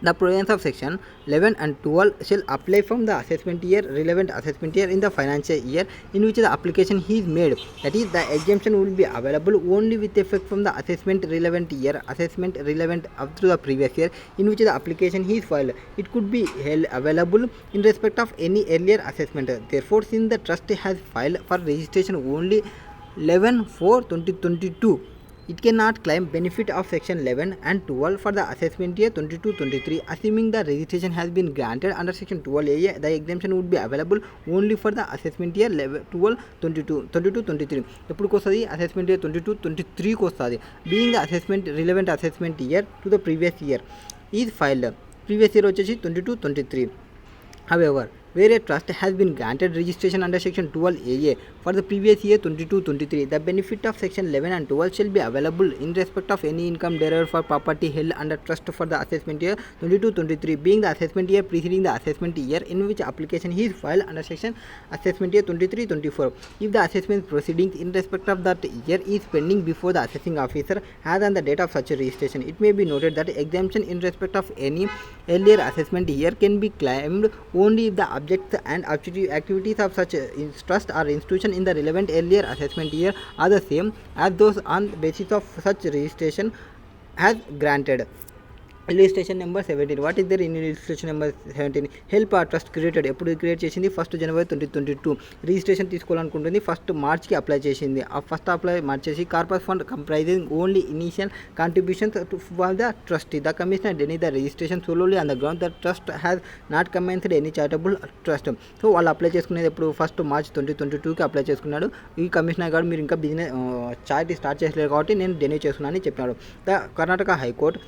the provisions of section 11 and 12 shall apply from the assessment year, relevant assessment year in the financial year in which the application is made. That is, the exemption will be available only with effect from the assessment relevant year, assessment relevant up to the previous year in which the application is filed. It could be held available in respect of any earlier assessment. Therefore, since the trust has filed for registration only 11/4/2022, it cannot claim benefit of section 11 and 12 for the assessment year 22-23. Assuming the registration has been granted under section 12A, the exemption would be available only for the assessment year 22-23. ఎప్పుడు వస్తుంది? Assessment year 22-23కి వస్తుంది. Being the assessment relevant assessment year to the previous year is filed. Previous year వచ్చేసి 22-23. However, where a trust has been granted registration under section 12AA for the previous year 22-23, the benefit of section 11 and 12 shall be available in respect of any income derived for property held under trust for the assessment year 22-23, being the assessment year preceding the assessment year in which application is filed under section assessment year 23-24. If the assessment proceedings in respect of that year is pending before the assessing officer as on the date of such a registration, it may be noted that exemption in respect of any earlier assessment year can be claimed only if the objects and activities of such trust or institution in the relevant earlier assessment year are the same as those on the basis of such registration has granted. Illustration number 17. What is there in illustration number 17? Help our trust created. ఎప్పుడు create చేసింది? 1st January 2022. Registration తీసుకోవాలనుకుంటుంది 1st Marchకి apply చేసింది. ఆ first apply మార్చేసి corpus fund comprising only initial contributions for the trustee. The commissioner deny the registration solely on the ground the trust has not commenced any charitable trust. So వాళ్ళు apply చేసుకునేది ఎప్పుడు? 1st March 2022కి apply చేసుకున్నాడు. ఈ commissioner గారు మీరు ఇంకా business charity start చేసలేదు కాబట్టి నేను డెనీ చేస్తున్నాను అని చెప్పినాడు. The Karnataka high court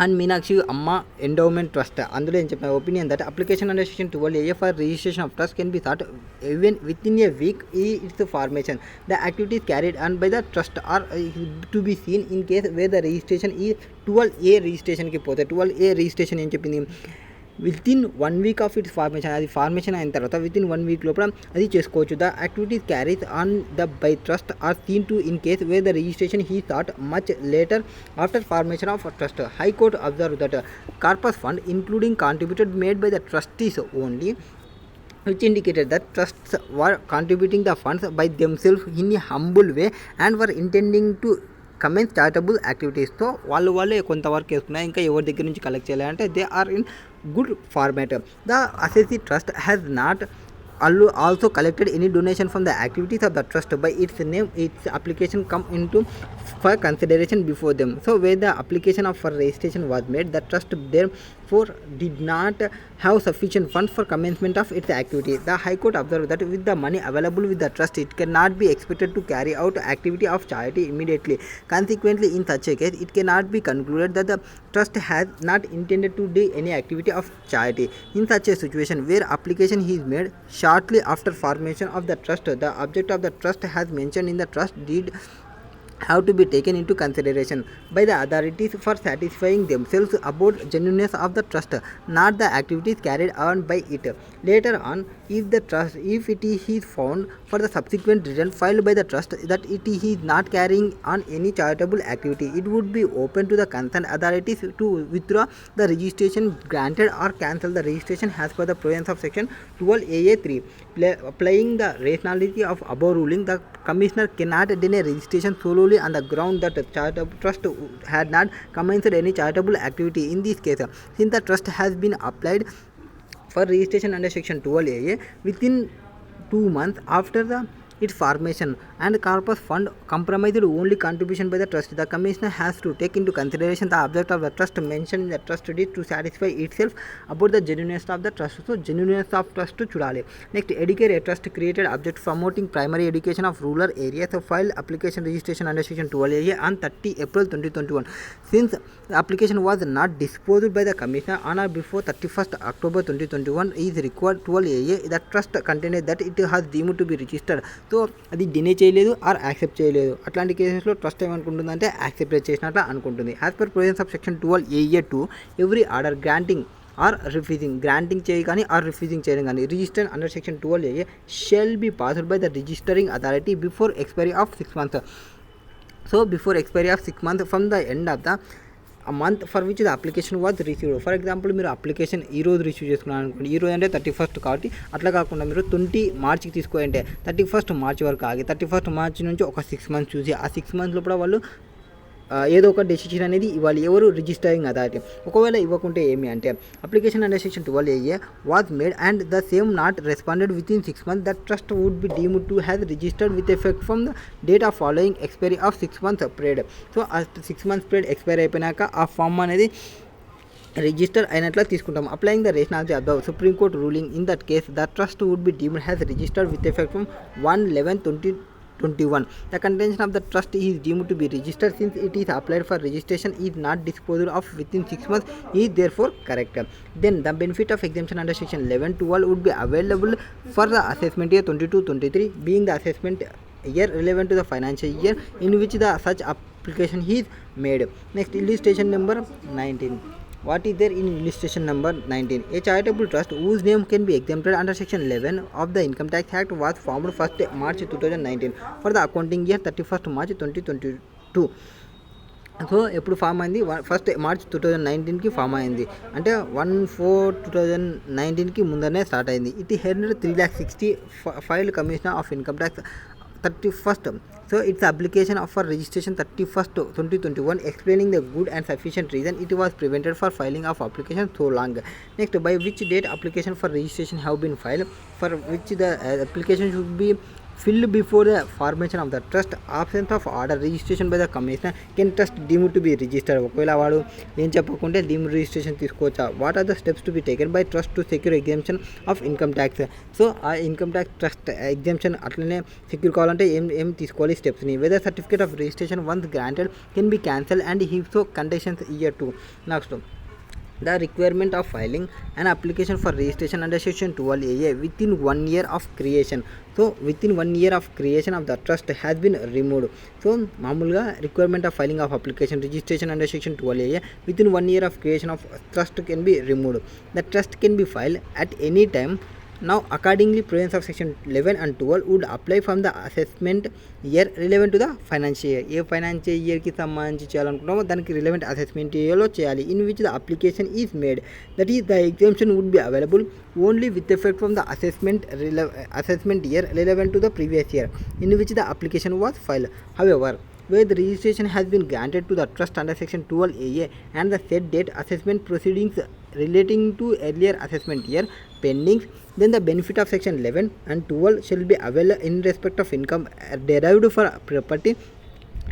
and Meenakshi Amma endowment trust అందులో ఏం చెప్పిన opinion that application under section 12A for registration of trust can be thought even with in a week its formation. The activities carried on by the trust are to be seen in case where the registration ఈ 12A రిజిస్ట్రేషన్కి పోతే 12A registration ఏం చెప్పింది? Within 1 week of its formation, అది formation అయిన తర్వాత within 1 week లోపల అది చేసుకోవచ్చు. The activities carries on the by trust are seen to in case where the registration he thought much later after formation of trust. High court observe that corpus fund including contributed made by the trustees only, which indicated that trusts were contributing the funds by themselves in a humble way and were intending to commence charitable activities. So వాళ్ళే కొంతవరకు వేసుకున్నారు, ఇంకా ఎవరి దగ్గర నుంచి collect చేయాలంటే they are in good format. The assessee trust has not also collected any donation from the activities of the trust by its name. Its application come into for consideration before them. So where the application of for registration was made, the trust therefore did not have sufficient funds for commencement of its activity. The High Court observed that with the money available with the trust, it cannot be expected to carry out activity of charity immediately. Consequently, in such a case, it cannot be concluded that the trust has not intended to do any activity of charity. In such a situation where application is made shortly after formation of the trust, the object of the trust has mentioned in the trust deed have to be taken into consideration by the authorities for satisfying themselves about genuineness of the trust, not the activities carried on by it. Later on, if it is found for the subsequent return filed by the trust that it is not carrying on any charitable activity, it would be open to the concerned authorities to withdraw the registration granted or cancel the registration as per the provisions of section 12AA3. Applying the rationality of above ruling, the commissioner cannot deny registration solely on the ground that the trust had not commenced any charitable activity. In this case, since the trust has been applied for registration under section 12AA within 2 months after its formation and corpus fund compromised only contribution by the trust, the commissioner has to take into consideration the object of the trust mentioned in the trust deed to satisfy itself about the genuineness of the trust. So genuineness of trust chudale. Next, educate a trust created object promoting primary education of rural areas. So filed application registration under section 12AA on 30 April 2021. Since the application was not disposed by the commissioner on or before 31st October 2021 is required 12AA, the trust contained that it has deemed to be registered. So అది డినే చేయలేదు are accept చేయలేదు. అట్లాంటి కేసెస్లో trust ఏమనుకుంటుందంటే accept చేసినట్లు అనుకుంటుంది. As per provisions of section 12AA2, every order granting or refusing, granting చేయ కానీ or refusing చేయడం కానీ registered under section 12AA shall be passed by the registering authority before expiry of 6 months. So before expiry of 6 months from the end of the month for which the application was received. For example మీరు application ఈ రోజు receive చేసుకున్నారు అనుకోండి, ఈ రోజు అంటే 31st కాబట్టి అట్లా కాకుండా మీరు 20 మార్చికి తీసుకోవాలంటే 31st మార్చ్ వరకు ఆగి 31st మార్చ్ నుంచి ఒక 6 months చూసి ఆ 6 months లోపల వాళ్ళు ఏదో ఒక డెసిషన్ అనేది ఇవ్వాలి. ఎవరు? Registering authority. ఒకవేళ ఇవ్వకుంటే ఏమి అంటే application under section 12AA was made and the same not responded with in 6 months, that trust would be deemed to have registered with effect from the date of following expiry of 6 months period. So ఆ 6 months period expire అయిపోయినాక ఆ form అనేది register అయినట్లా తీసుకుంటాం. Applying the rationality above supreme court ruling in that case the trust would be deemed has registered with effect from 1/11/2021. The contention of the trust is deemed to be registered since it is applied for registration is not disposed of within 6 months is therefore correct. Then the benefit of exemption under section 11/12 would be available for the assessment year 22-23 being the assessment year relevant to the financial year in which the such application is made. Next, illustration number 19. What is there in illustration number 19? A charitable trust whose name can be exempted under section 11 of the Income Tax Act was formed 1st March 2019 for the accounting year 31st March 2022. So ఎప్పుడు form అయింది? 1st March 2019కి form అయింది. అంటే 1/4/2019కి ముందరనే start అయింది. It heard 3,60,000 filed commissioner of income tax 31st. So its application for registration 31st 2021 explaining the good and sufficient reason it was prevented for filing of application so long. Next, by which date application for registration have been filed, for which the application should be filled before the formation of the trust. Absence of order registration by the commissioner can trust deemed to be registered. ఒకవేళ వాడు ఏం చెప్పకుంటే deemed registration తీసుకోవచ్చా? What are the steps to be taken by trust to secure exemption of income tax? So ఆ income tax trust exemption అట్లనే secure కావాలంటే ఏం తీసుకోవాలి స్టెప్స్ని? Whether certificate of registration once granted can be cancel and if so conditions year 2. Next, the requirement of filing an application for registration under section 12AA within 1 year of creation. So within 1 year of creation of the trust has been removed. So మామూలుగా requirement of filing of application registration under section 12AA within 1 year of creation of trust can be removed. The trust can be filed at any time. Now accordingly provisions of section 11 and 12 would apply from the assessment year relevant to the financial year. ఏ financial ఇయర్కి సంబంధించి చేయాలనుకుంటామో దానికి relevant assessment ఇయర్లో చేయాలి. In which the application is made, that is the exemption would be available only with effect from the assessment year relevant to the previous year in which the application was filed. However, where the registration has been granted to the trust under section 12AA and the set date assessment proceedings relating to earlier assessment year pending, then the benefit of section 11 and 12 shall be available in respect of income derived for property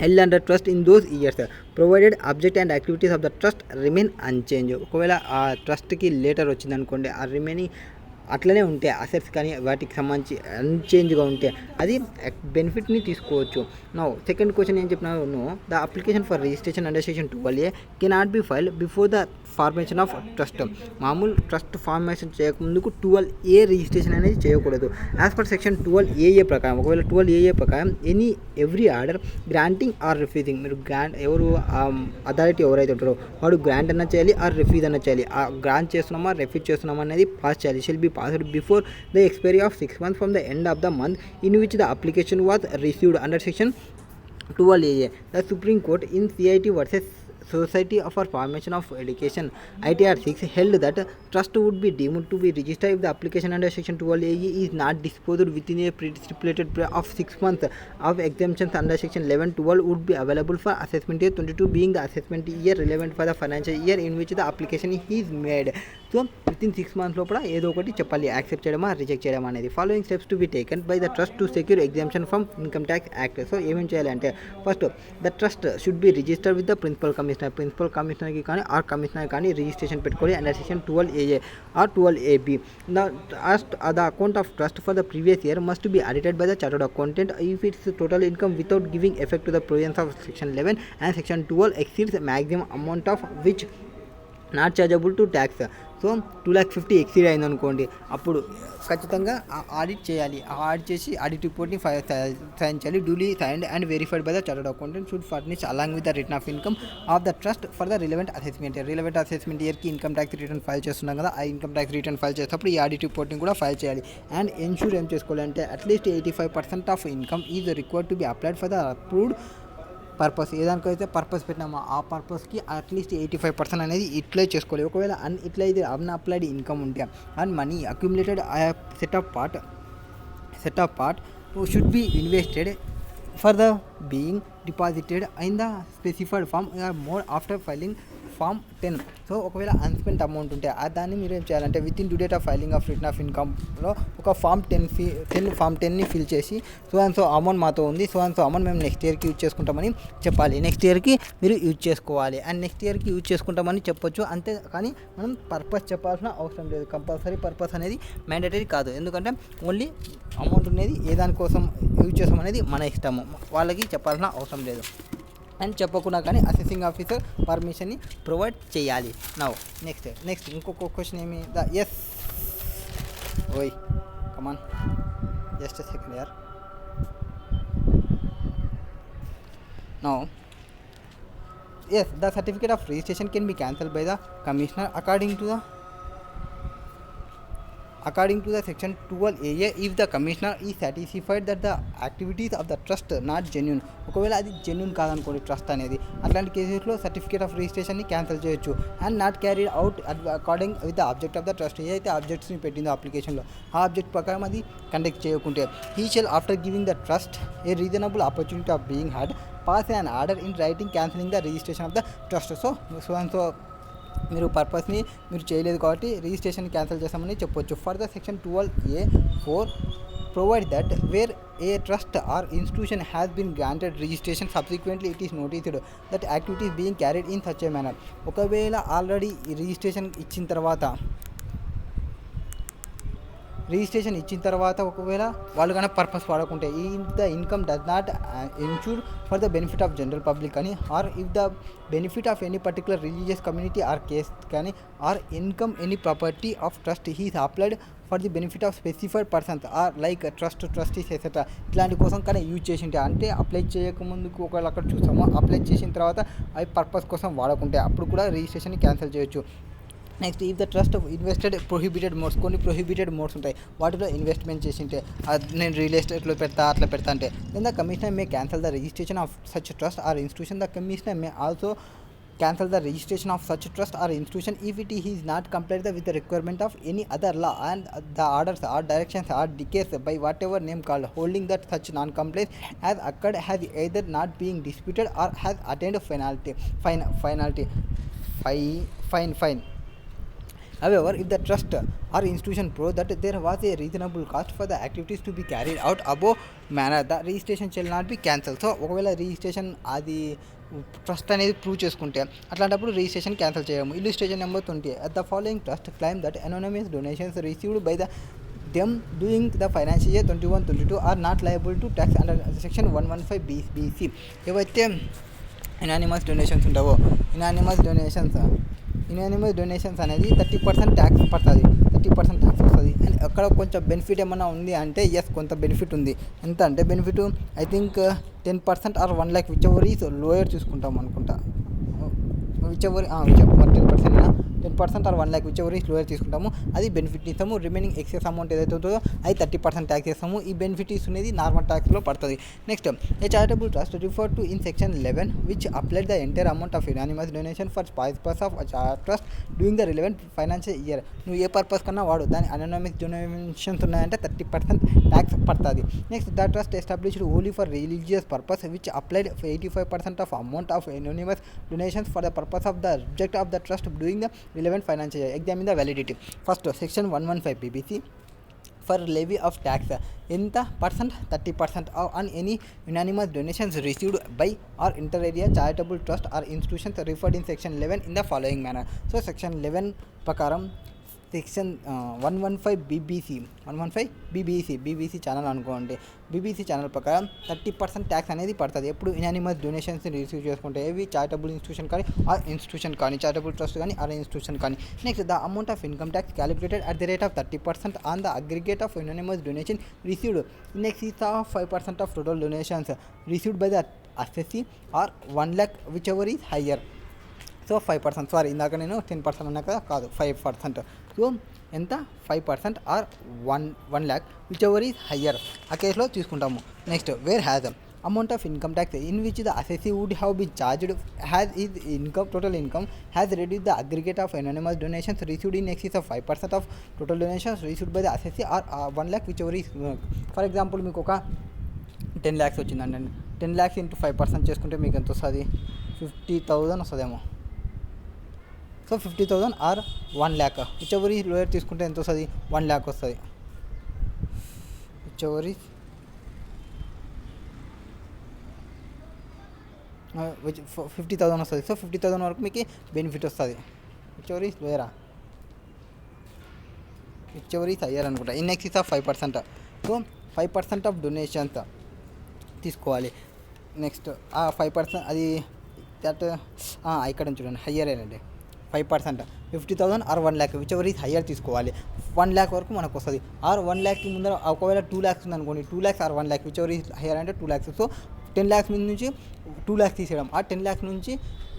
held under trust in those years, provided object and activities of the trust remain unchanged. ఒకవేళ ఆ ట్రస్ట్కి later వచ్చింది అనుకోండి, ఆ remaining అట్లనే ఉంటే assets కానీ వాటికి సంబంధించి అన్చేంజ్గా ఉంటే అది బెనిఫిట్ని తీసుకోవచ్చు. నౌ సెకండ్ క్వశ్చన్ ఏం చెప్పినాను, the application for registration under section 12A cannot be filed before the formation of trust. మామూలు ట్రస్ట్ ఫార్మేషన్ చేయకముందుకు 12A రిజిస్ట్రేషన్ అనేది చేయకూడదు. యాజ్ పర్ సెక్షన్ 12AA ప్రకారం, ఒకవేళ 12AA ప్రకారం every order granting or refusing, మీరు grant ఎవరు అథారిటీ ఎవరైతే ఉంటారో వాడు గ్రాంట్ అన్న చేయాలి ఆర్ రిఫ్యూజ్ అన్న చేయాలి. ఆ గ్రాంట్ చేస్తున్నామా రిఫ్యూజ్ చేస్తున్నామా అనేది పాస్ చేయాలి. Shall be passed before the expiry of 6 months from the end of the month in which the application was received under section 12AA. The Supreme Court in CIT versus Society for Formation of Education ITR 6 held that trust would be deemed to be registered if the application under section 12AE is not disposed within a stipulated period of 6 months. Of exemptions under section 11-12 would be available for assessment year 22 being the assessment year relevant for the financial year in which the application is made. So with in 6 months లోపల ఏదో ఒకటి చెప్పాలి, accept చేయడమా reject చేయడం అనేది. Following steps to be taken by the trust to secure exemption from income tax act. So ఏమేమి చేయాలంటే, first the trust should be registered with the principal కమిషనర్కి కానీ ఆర్ కమిషనర్ కానీ రిజిస్ట్రేషన్ పెట్టుకోవాలి under section 12AA or 12AB. The account of trust for the previous year must be audited by the chartered accountant if its total income without giving effect to the provisions of section 11 and section 12 exceeds maximum amount of which not chargeable to tax. So 2,50,000 exceed అయిందనుకోండి, అప్పుడు ఖచ్చితంగా audit చేయాలి. Audit చేసి audit రిపోర్ట్ని sign చేయాలి. Duly signed and verified by the chartered accountant should furnish along with the return of income of the trust for the relevant assessment ఇయర్కి income tax return file చేస్తున్నాం కదా, ఆ income tax return file చేసేటప్పుడు ఈ audit రిపోర్ట్ని కూడా file చేయాలి. And ensure ఏం చేసుకోవాలంటే at least 85% of income is required to be applied for the approved purpose. ఏదానికైతే పర్పస్ పెట్టినామో ఆ పర్పస్కి అట్లీస్ట్ 85% అనేది ఇట్లే చేసుకోవాలి. ఒకవేళ అన్అప్లైడ్ ఇన్కమ్ ఉంటే and money accumulated set off part should be invested for the being deposited in the specified form more after filing form 10. So ఒకవేళ అన్స్పెంట్ అమౌంట్ ఉంటే దాన్ని మీరు ఏం చేయాలంటే within due date of filing of return of ఇన్కమ్లో ఒక form 10ని fill చేసి so and so amount మాతో ఉంది, సో అండ్ సో అమౌంట్ మేము నెక్స్ట్ ఇయర్కి యూజ్ చేసుకుంటామని చెప్పాలి. నెక్స్ట్ ఇయర్కి మీరు యూజ్ చేసుకోవాలి అండ్ నెక్స్ట్ ఇయర్కి యూజ్ చేసుకుంటామని చెప్పొచ్చు. అంతే కానీ మనం పర్పస్ చెప్పాల్సిన అవసరం లేదు. కంపల్సరీ పర్పస్ అనేది మ్యాండేటరీ కాదు, ఎందుకంటే ఓన్లీ అమౌంట్ అనేది ఏ దానికోసం యూజ్ చేస్తామనేది మన ఇష్టము, వాళ్ళకి చెప్పాల్సిన అవసరం లేదు. అండ్ చెప్పకుండా కానీ అసెసింగ్ ఆఫీసర్ పర్మిషన్ని ప్రొవైడ్ చేయాలి. నౌ నెక్స్ట్ ఇంకొక క్వశ్చన్ ఏమి, ద ఎస్ ఓయ్ కమాన్ just second year. Now yes, the certificate of registration can be cancelled by the commissioner according to the section 12AA if the commissioner is satisfied that the activities of the trust not genuine. ఒకవేళ అది genuine కాదనుకోండి trust అనేది, అట్లాంటి కేసెస్లో certificate of రిజిస్ట్రేషన్ని cancel చేయొచ్చు. And not carried out according with the object of the trust. ఏదైతే ఆబ్జెక్ట్స్ని పెట్టిందో అప్లికేషన్లో ఆ ఆబ్జెక్ట్ ప్రకారం అది కండక్ట్ చేయకుంటే he shall after giving the trust A reasonable opportunity of being had pass an order in writing cancelling the registration of the trust. So మీరు పర్పస్ని మీరు చేయలేదు కాబట్టి రిజిస్ట్రేషన్ క్యాన్సిల్ చేస్తామని చెప్పొచ్చు. For the section 12A(4) provide that where a trust or institution has been granted registration subsequently it is noticed that activity is being carried in such a manner. ఒకవేళ already registration ఇచ్చిన తర్వాత registration ఇచ్చిన తర్వాత ఒకవేళ వాళ్ళు కానీ purpose వాడకుంటే if the income does not insure for the benefit of general public అని or if the benefit of any particular religious community or case కానీ or income any property of trust is applied for the benefit of specified persons or like trustees etcetera ఇట్లాంటి కోసం కానీ use చేసింటే అంటే apply చేయకముందుకు ఒకవేళ అక్కడ చూస్తాము apply చేసిన తర్వాత అవి పర్పస్ కోసం వాడకుంటే అప్పుడు కూడా రిజిస్ట్రేషన్ క్యాన్సిల్ చేయొచ్చు. Next if the trust invested prohibited modes, కొన్ని ప్రొహిబిటెడ్ మోడ్స్ ఉంటాయి, వాటిలో ఇన్వెస్ట్మెంట్ చేసింటే నేను రియల్ ఎస్టేట్లో పెడతా అట్లా పెడతా అంటే then the commissioner may cancel the registration of such trust or institution. The commissioner may also cancel the registration of such trust or institution if it is not complied with the requirement of any other law and the orders or directions or decrees by whatever name called, holding that such non-compliance has occurred has either not being disputed or has attained fine. However, if the trust or institution proves that there was a reasonable cost for the activities to be carried out above manner, the registration shall not be cancelled. So ఒకవేళ registration అది trust అనేది prove చేసుకుంటే అట్లాంటప్పుడు registration cancel చేయము. Illustration number 20. The following trust claim that anonymous donations received by them during the financial year 21-22 are not liable to tax under section 115 BC. ఏవైతే unanimous donations ఉంటావో unanimous donations అనేది 30% tax పడుతుంది, 30% tax వస్తుంది. And అక్కడ కొంచెం benefit ఏమన్నా ఉంది అంటే ఎస్ కొంత బెనిఫిట్ ఉంది. ఎంత అంటే benefit I think 10% or 1 lakh whichever is lower చూసుకుంటాం అనుకుంటా. Whichever 10% or 1 lakh whichever is lower తీసుకుంటాము, అది బెనిఫిట్ ఇస్తాము. రిమైనింగ్ ఎక్సెస్ అమౌంట్ ఏదైతే ఉంటుందో అది 30% ట్యాక్స్ చేస్తాము. ఈ బెనిఫిట్ ఇస్తున్నది నార్మల్ ట్యాక్స్లో పడుతుంది. Next A charitable trust refer to in section 11 which applied the entire amount of unanimous donation for purpose of trust doing the relevant financial year. నువ్వు ఏ purpose కన్నా వాడు, దాని అనానమస్ డొనేషన్స్ ఉన్నాయంటే 30% tax పడుతుంది. Next the trust established only for religious purpose which applied 85% of amount of anonymous donations for the purpose of the object of the trust during the relevant financial year. Examine the validity. First, section 115 BBC for levy of tax. ఎంత percent 30% on any unanimous donations received by or inter area charitable trust or institutions referred in section 11 in the following manner. So section 11 ప్రకారం section 115 BBC channel అనుకోండి. BBC channel ప్రకారం 30% tax అనేది పడుతుంది ఎప్పుడు unanimous donations receive చేసుకుంటే, ఏవి charitable institution కానీ or institution కానీ, చారిటబుల్ ట్రస్ట్ కానీ ఆర్ ఇన్స్టిట్యూషన్ కానీ. Next the amount of income tax calculated at the rate of 30% on the aggregate of anonymous donation received in excess of 5% of total donations received by the assessee or 1 lakh whichever is higher. So 5%, sorry ఇందాక నేను 10% అన్నా కదా, కాదు 5%. So ఎంత 5% or 1 lakh whichever is higher ఆ కేసులో తీసుకుంటాము. Next where has amount of income tax in which the assessee would have been charged has is income total income has reduce the aggregate of anonymous donations received in excess of 5% of total donations received by the assessee or 1 lakh which ever is. For example మీకు ఒక 10 lakhs వచ్చిందండి, 10 lakhs into 5% చేసుకుంటే మీకు ఎంత వస్తుంది, 50,000 వస్తుందేమో. So 50,000 or 1 lakh whichever is lower తీసుకుంటే ఎంత వస్తుంది, 1 lakh వస్తుంది. విచ్ ఎవర్ ఈ 50,000 వస్తుంది. సో 50,000 వరకు మీకు బెనిఫిట్ వస్తుంది. విచ్ ఎవర్ ఈస్ లోయరా, విచ్ ఎవర్ ఈస్ హయ్యర్ అనుకుంటా. In excess of 5%. So 5% of donations తీసుకోవాలి. నెక్స్ట్ ఆ 5% అది దట్ ఇక్కడ చూడండి హయ్యర్ ఏంటంటే 5% 50,000 or 1 lakh whichever is higher తీసుకోవాలి. 1 lakh వరకు మనకు వస్తుంది. ఆర్ 1 lakhకి ముందర ఒకవేళ 2 lakhs ఉంది అనుకోండి, 2 lakhs or 1 lakh whichever is higher అంటే 2 lakhs. సో 10 lakhs మీద నుంచి 2 lakhs తీసేయడం, ఆ 10 lakhs నుంచి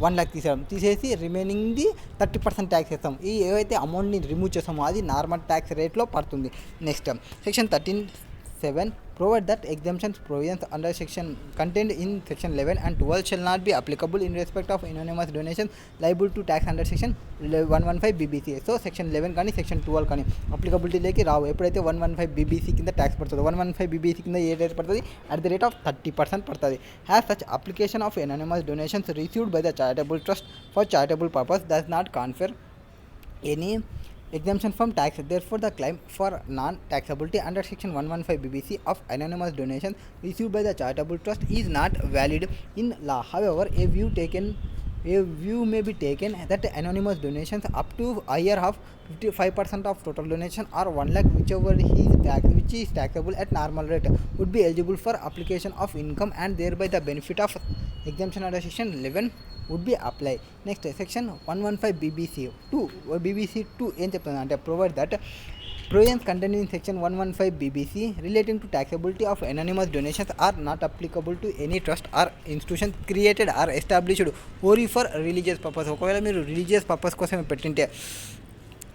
1 lakh తీసేసి రిమైనింగ్ది 30% ట్యాక్స్ వేస్తాం. ఈ ఏవైతే అమౌంట్ని రిమూవ్ చేస్తామో అది నార్మల్ ట్యాక్స్ రేట్లో పడుతుంది. Next section 13(7) provide that exemptions provisions under section contained in section 11 and 12 shall not be applicable in respect of anonymous donations liable to tax under section 115 BBC. So section 11 కానీ section 12 కానీ అప్లికబిలిటీలోకి రావు. ఎప్పుడైతే 115 BBC కింద tax పడుతుందో, 115 BBC కింద ఏ rate పడుతుంది, at the rate of 30% పడుతుంది. Has such application of anonymous donations received by the charitable trust for charitable purpose does not confer any exemption from tax. Therefore the claim for non-taxability under section 115 BBC of anonymous donations received by the charitable trust is not valid in law. However, a view taken a view may be taken that anonymous donations up to a year of 55% of total donation or 1 lakh which is taxable at normal rate would be eligible for application of income, and thereby the benefit of exemption under section 11 would be applied. Next, section 115 BBC 2 ఏం చెప్తుంది అంటే provide that provisions contained in section 115 BBC relating to taxability of anonymous donations are not applicable to any trust or institution created or established only for religious purpose. ఒకవేళ మీరు religious purpose కోసం పెట్టింటే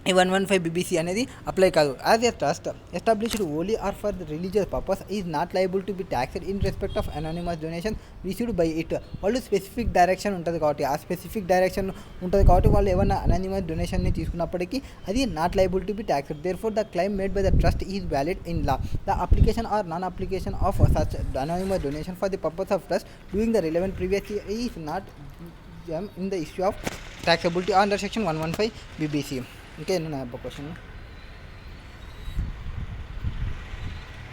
ఈ 115 BBC అనేది apply కాదు. As a trust established only or for the religious purpose is not liable to be taxed in respect of anonymous donation received by it. వాళ్ళు specific direction ఉంటుంది కాబట్టి వాళ్ళు ఏమన్నా అనోనిమస్ డొనేషన్ని తీసుకున్నప్పటికీ అది not liable to be taxed. Therefore the claim made by the trust is valid in law. The application or non application of such anonymous donation for the purpose of trust doing the relevant previous year is not in the issue of taxability under section 115 BBC. Okay, no question.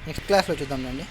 Next class lo chuddam andi.